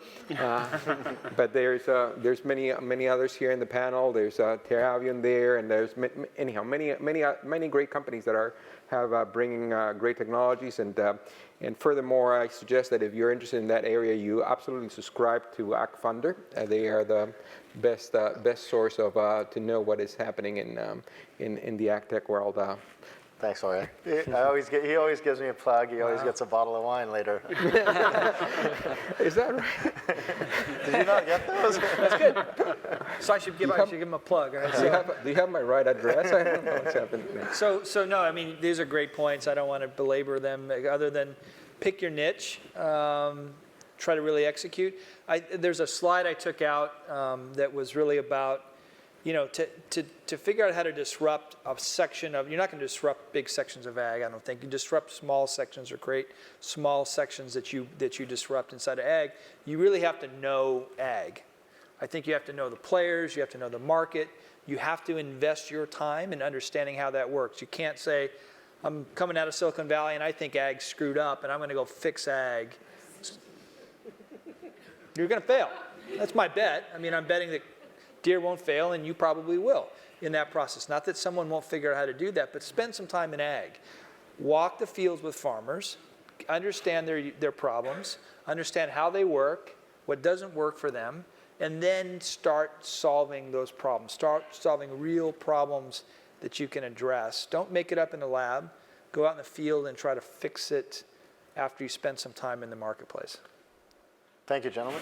But there's many others here in the panel. There's Heraud there, and there's many great companies that have bringing great technologies. And furthermore, I suggest that if you're interested in that area, you absolutely subscribe to AgFunder. They are the best source to know what is happening in the AgTech world. Thanks, Jorge. He always gives me a plug. He always gets a bottle of wine later. Is that right? Did you not get those? That's good. So I should give him a plug. Right? Do you have my right address? I don't know what's happening. So no, I mean, these are great points. I don't want to belabor them other than pick your niche. Try to really execute. There's a slide I took out that was really about, to figure out how to disrupt a section of, you're not going to disrupt big sections of ag, I don't think. You disrupt small sections or create small sections that you disrupt inside of ag. You really have to know ag. I think you have to know the players, you have to know the market, you have to invest your time in understanding how that works. You can't say, I'm coming out of Silicon Valley and I think ag's screwed up and I'm going to go fix ag. You're going to fail. That's my bet. I mean, I'm betting that Deere won't fail, and you probably will in that process. Not that someone won't figure out how to do that, but spend some time in ag. Walk the fields with farmers, understand their problems, understand how they work, what doesn't work for them, and then start solving those problems. Start solving real problems that you can address. Don't make it up in the lab. Go out in the field and try to fix it after you spend some time in the marketplace. Thank you, gentlemen.